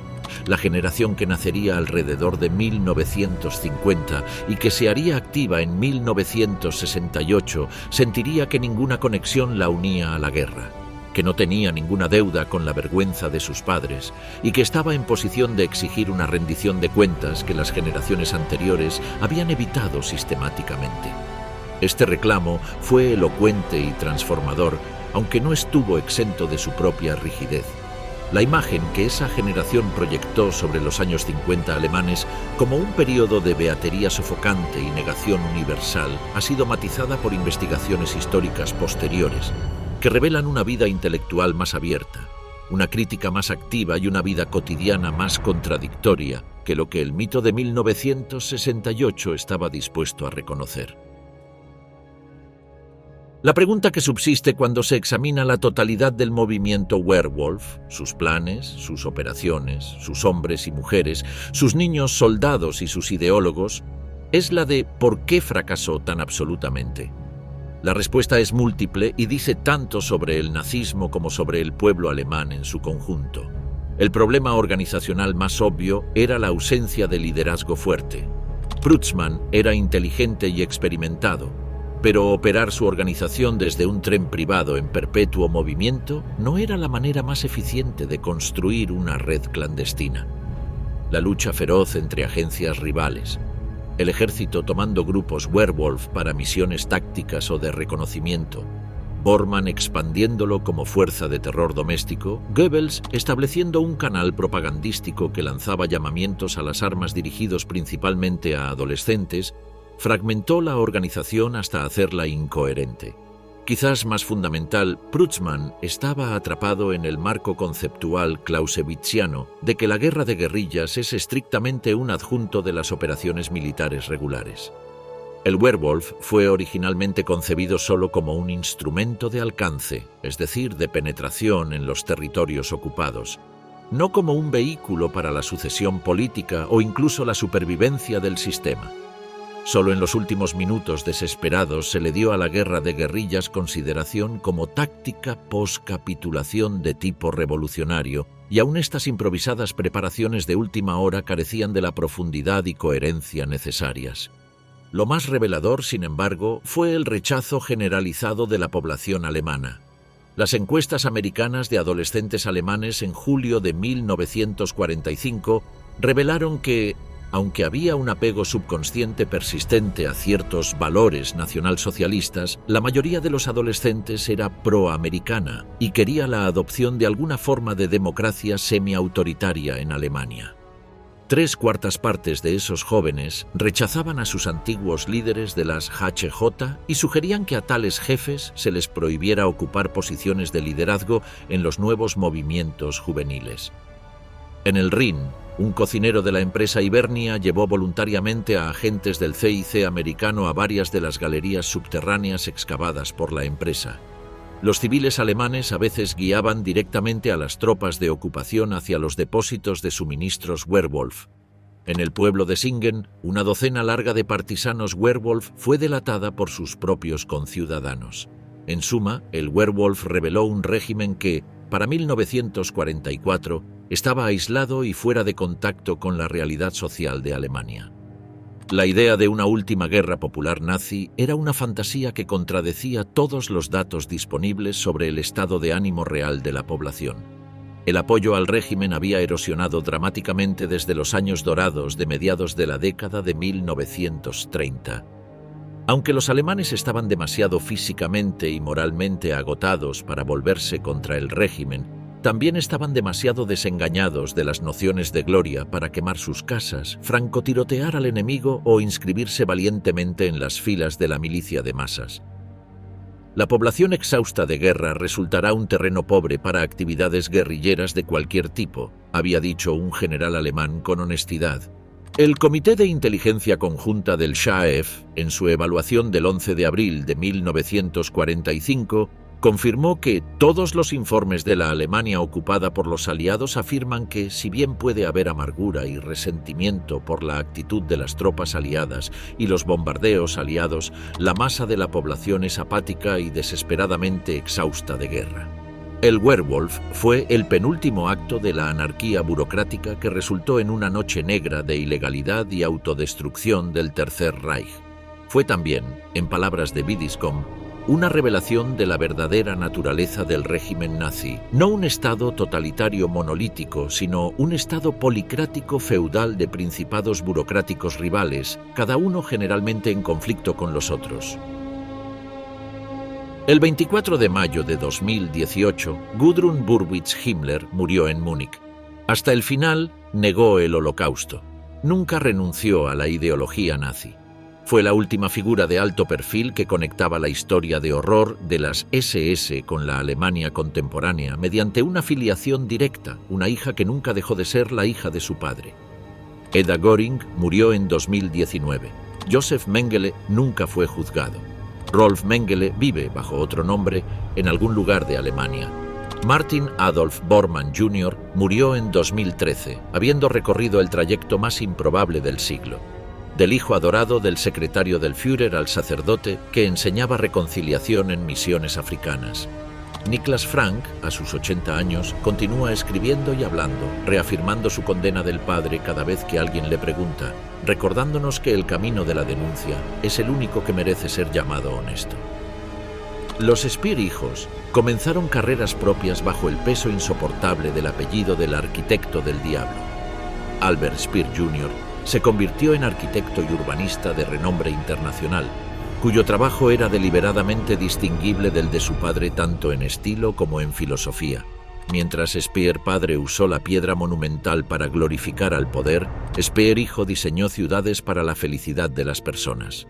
Speaker 1: La generación que nacería alrededor de 1950 y que se haría activa en 1968 sentiría que ninguna conexión la unía a la guerra, que no tenía ninguna deuda con la vergüenza de sus padres y que estaba en posición de exigir una rendición de cuentas que las generaciones anteriores habían evitado sistemáticamente. Este reclamo fue elocuente y transformador, aunque no estuvo exento de su propia rigidez. La imagen que esa generación proyectó sobre los años 50 alemanes como un periodo de beatería sofocante y negación universal ha sido matizada por investigaciones históricas posteriores, que revelan una vida intelectual más abierta, una crítica más activa y una vida cotidiana más contradictoria que lo que el mito de 1968 estaba dispuesto a reconocer. La pregunta que subsiste cuando se examina la totalidad del movimiento Werwolf, sus planes, sus operaciones, sus hombres y mujeres, sus niños soldados y sus ideólogos, es la de ¿por qué fracasó tan absolutamente? La respuesta es múltiple y dice tanto sobre el nazismo como sobre el pueblo alemán en su conjunto. El problema organizacional más obvio era la ausencia de liderazgo fuerte. Prutzmann era inteligente y experimentado, pero operar su organización desde un tren privado en perpetuo movimiento no era la manera más eficiente de construir una red clandestina. La lucha feroz entre agencias rivales, el ejército tomando grupos Werwolf para misiones tácticas o de reconocimiento, Bormann expandiéndolo como fuerza de terror doméstico, Goebbels estableciendo un canal propagandístico que lanzaba llamamientos a las armas dirigidos principalmente a adolescentes, fragmentó la organización hasta hacerla incoherente. Quizás más fundamental, Prutzmann estaba atrapado en el marco conceptual clausewitziano de que la guerra de guerrillas es estrictamente un adjunto de las operaciones militares regulares. El Werwolf fue originalmente concebido solo como un instrumento de alcance, es decir, de penetración en los territorios ocupados, no como un vehículo para la sucesión política o incluso la supervivencia del sistema. Solo en los últimos minutos desesperados se le dio a la guerra de guerrillas consideración como táctica post-capitulación de tipo revolucionario, y aún estas improvisadas preparaciones de última hora carecían de la profundidad y coherencia necesarias. Lo más revelador, sin embargo, fue el rechazo generalizado de la población alemana. Las encuestas americanas de adolescentes alemanes en julio de 1945 revelaron que, aunque había un apego subconsciente persistente a ciertos valores nacionalsocialistas, la mayoría de los adolescentes era proamericana y quería la adopción de alguna forma de democracia semiautoritaria en Alemania. 3/4 partes de esos jóvenes rechazaban a sus antiguos líderes de las HJ y sugerían que a tales jefes se les prohibiera ocupar posiciones de liderazgo en los nuevos movimientos juveniles. En el Rin, un cocinero de la empresa Hibernia llevó voluntariamente a agentes del CIC americano a varias de las galerías subterráneas excavadas por la empresa. Los civiles alemanes a veces guiaban directamente a las tropas de ocupación hacia los depósitos de suministros Werwolf. En el pueblo de Singen, una docena larga de partisanos Werwolf fue delatada por sus propios conciudadanos. En suma, el Werwolf reveló un régimen que, para 1944, estaba aislado y fuera de contacto con la realidad social de Alemania. La idea de una última guerra popular nazi era una fantasía que contradecía todos los datos disponibles sobre el estado de ánimo real de la población. El apoyo al régimen había erosionado dramáticamente desde los años dorados de mediados de la década de 1930. Aunque los alemanes estaban demasiado físicamente y moralmente agotados para volverse contra el régimen, también estaban demasiado desengañados de las nociones de gloria para quemar sus casas, francotirotear al enemigo o inscribirse valientemente en las filas de la milicia de masas. La población exhausta de guerra resultará un terreno pobre para actividades guerrilleras de cualquier tipo, había dicho un general alemán con honestidad. El Comité de Inteligencia Conjunta del SHAEF, en su evaluación del 11 de abril de 1945, confirmó que todos los informes de la Alemania ocupada por los aliados afirman que, si bien puede haber amargura y resentimiento por la actitud de las tropas aliadas y los bombardeos aliados, la masa de la población es apática y desesperadamente exhausta de guerra. El Werwolf fue el penúltimo acto de la anarquía burocrática que resultó en una noche negra de ilegalidad y autodestrucción del Tercer Reich. Fue también, en palabras de Bidiscom, una revelación de la verdadera naturaleza del régimen nazi, no un estado totalitario monolítico, sino un estado policrático feudal de principados burocráticos rivales, cada uno generalmente en conflicto con los otros. El 24 de mayo de 2018, Gudrun Burwitz Himmler murió en Múnich. Hasta el final negó el Holocausto. Nunca renunció a la ideología nazi. Fue la última figura de alto perfil que conectaba la historia de horror de las SS con la Alemania contemporánea mediante una filiación directa, una hija que nunca dejó de ser la hija de su padre. Eda Göring murió en 2019. Josef Mengele nunca fue juzgado. Rolf Mengele vive bajo otro nombre en algún lugar de Alemania. Martin Adolf Bormann Jr. murió en 2013, habiendo recorrido el trayecto más improbable del siglo. Del hijo adorado del secretario del Führer al sacerdote que enseñaba reconciliación en misiones africanas. Niklas Frank, a sus 80 años, continúa escribiendo y hablando, reafirmando su condena del padre cada vez que alguien le pregunta, recordándonos que el camino de la denuncia es el único que merece ser llamado honesto. Los Speer hijos comenzaron carreras propias bajo el peso insoportable del apellido del arquitecto del diablo. Albert Speer Jr. se convirtió en arquitecto y urbanista de renombre internacional, cuyo trabajo era deliberadamente distinguible del de su padre tanto en estilo como en filosofía. Mientras Speer padre usó la piedra monumental para glorificar al poder, Speer hijo diseñó ciudades para la felicidad de las personas.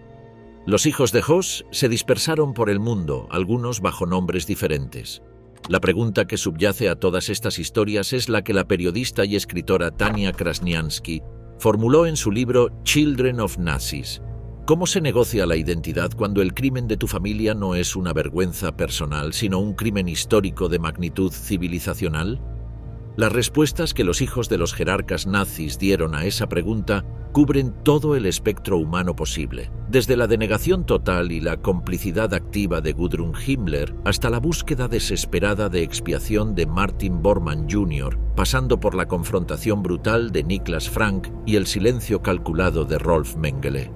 Speaker 1: Los hijos de Hoss se dispersaron por el mundo, algunos bajo nombres diferentes. La pregunta que subyace a todas estas historias es la que la periodista y escritora Tania Krasniansky formuló en su libro Children of Nazis. ¿Cómo se negocia la identidad cuando el crimen de tu familia no es una vergüenza personal, sino un crimen histórico de magnitud civilizacional? Las respuestas que los hijos de los jerarcas nazis dieron a esa pregunta cubren todo el espectro humano posible, desde la denegación total y la complicidad activa de Gudrun Himmler hasta la búsqueda desesperada de expiación de Martin Bormann Jr., pasando por la confrontación brutal de Niklas Frank y el silencio calculado de Rolf Mengele.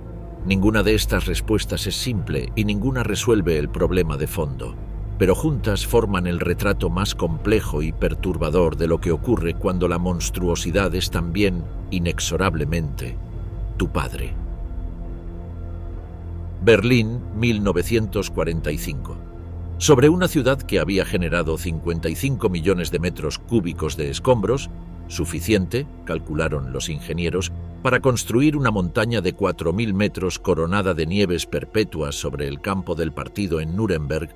Speaker 1: Ninguna de estas respuestas es simple y ninguna resuelve el problema de fondo, pero juntas forman el retrato más complejo y perturbador de lo que ocurre cuando la monstruosidad es también, inexorablemente, tu padre. Berlín, 1945. Sobre una ciudad que había generado 55 millones de metros cúbicos de escombros, suficiente, calcularon los ingenieros, para construir una montaña de 4.000 metros coronada de nieves perpetuas sobre el campo del partido en Nuremberg,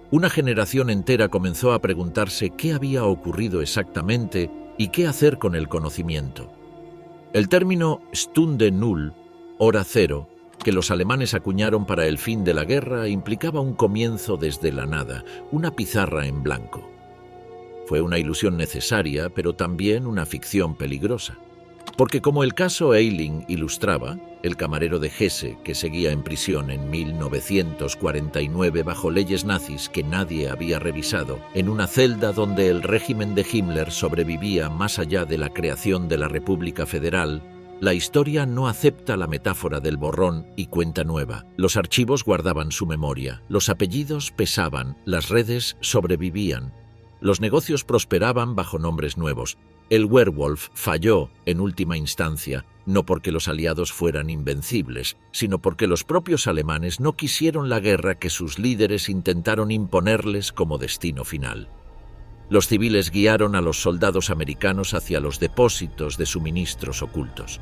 Speaker 1: una generación entera comenzó a preguntarse qué había ocurrido exactamente y qué hacer con el conocimiento. El término Stunde Null, hora cero, que los alemanes acuñaron para el fin de la guerra, implicaba un comienzo desde la nada, una pizarra en blanco. Fue una ilusión necesaria, pero también una ficción peligrosa. Porque como el caso Eiling ilustraba, el camarero de Hesse, que seguía en prisión en 1949 bajo leyes nazis que nadie había revisado, en una celda donde el régimen de Himmler sobrevivía más allá de la creación de la República Federal, la historia no acepta la metáfora del borrón y cuenta nueva. Los archivos guardaban su memoria, los apellidos pesaban, las redes sobrevivían, los negocios prosperaban bajo nombres nuevos. El Werwolf falló en última instancia, no porque los aliados fueran invencibles, sino porque los propios alemanes no quisieron la guerra que sus líderes intentaron imponerles como destino final. Los civiles guiaron a los soldados americanos hacia los depósitos de suministros ocultos.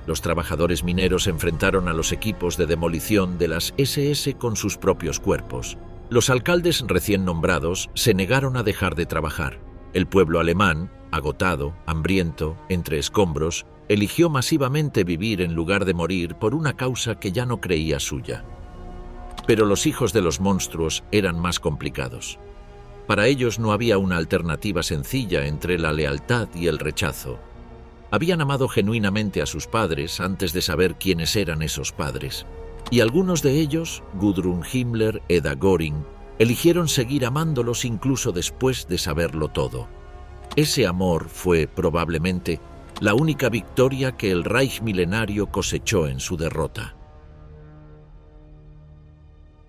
Speaker 1: Los trabajadores mineros enfrentaron a los equipos de demolición de las SS con sus propios cuerpos. Los alcaldes recién nombrados se negaron a dejar de trabajar. El pueblo alemán, agotado, hambriento, entre escombros, eligió masivamente vivir en lugar de morir por una causa que ya no creía suya. Pero los hijos de los monstruos eran más complicados. Para ellos no había una alternativa sencilla entre la lealtad y el rechazo. Habían amado genuinamente a sus padres antes de saber quiénes eran esos padres. Y algunos de ellos, Gudrun Himmler, Eda Göring, eligieron seguir amándolos incluso después de saberlo todo. Ese amor fue, probablemente, la única victoria que el Reich milenario cosechó en su derrota.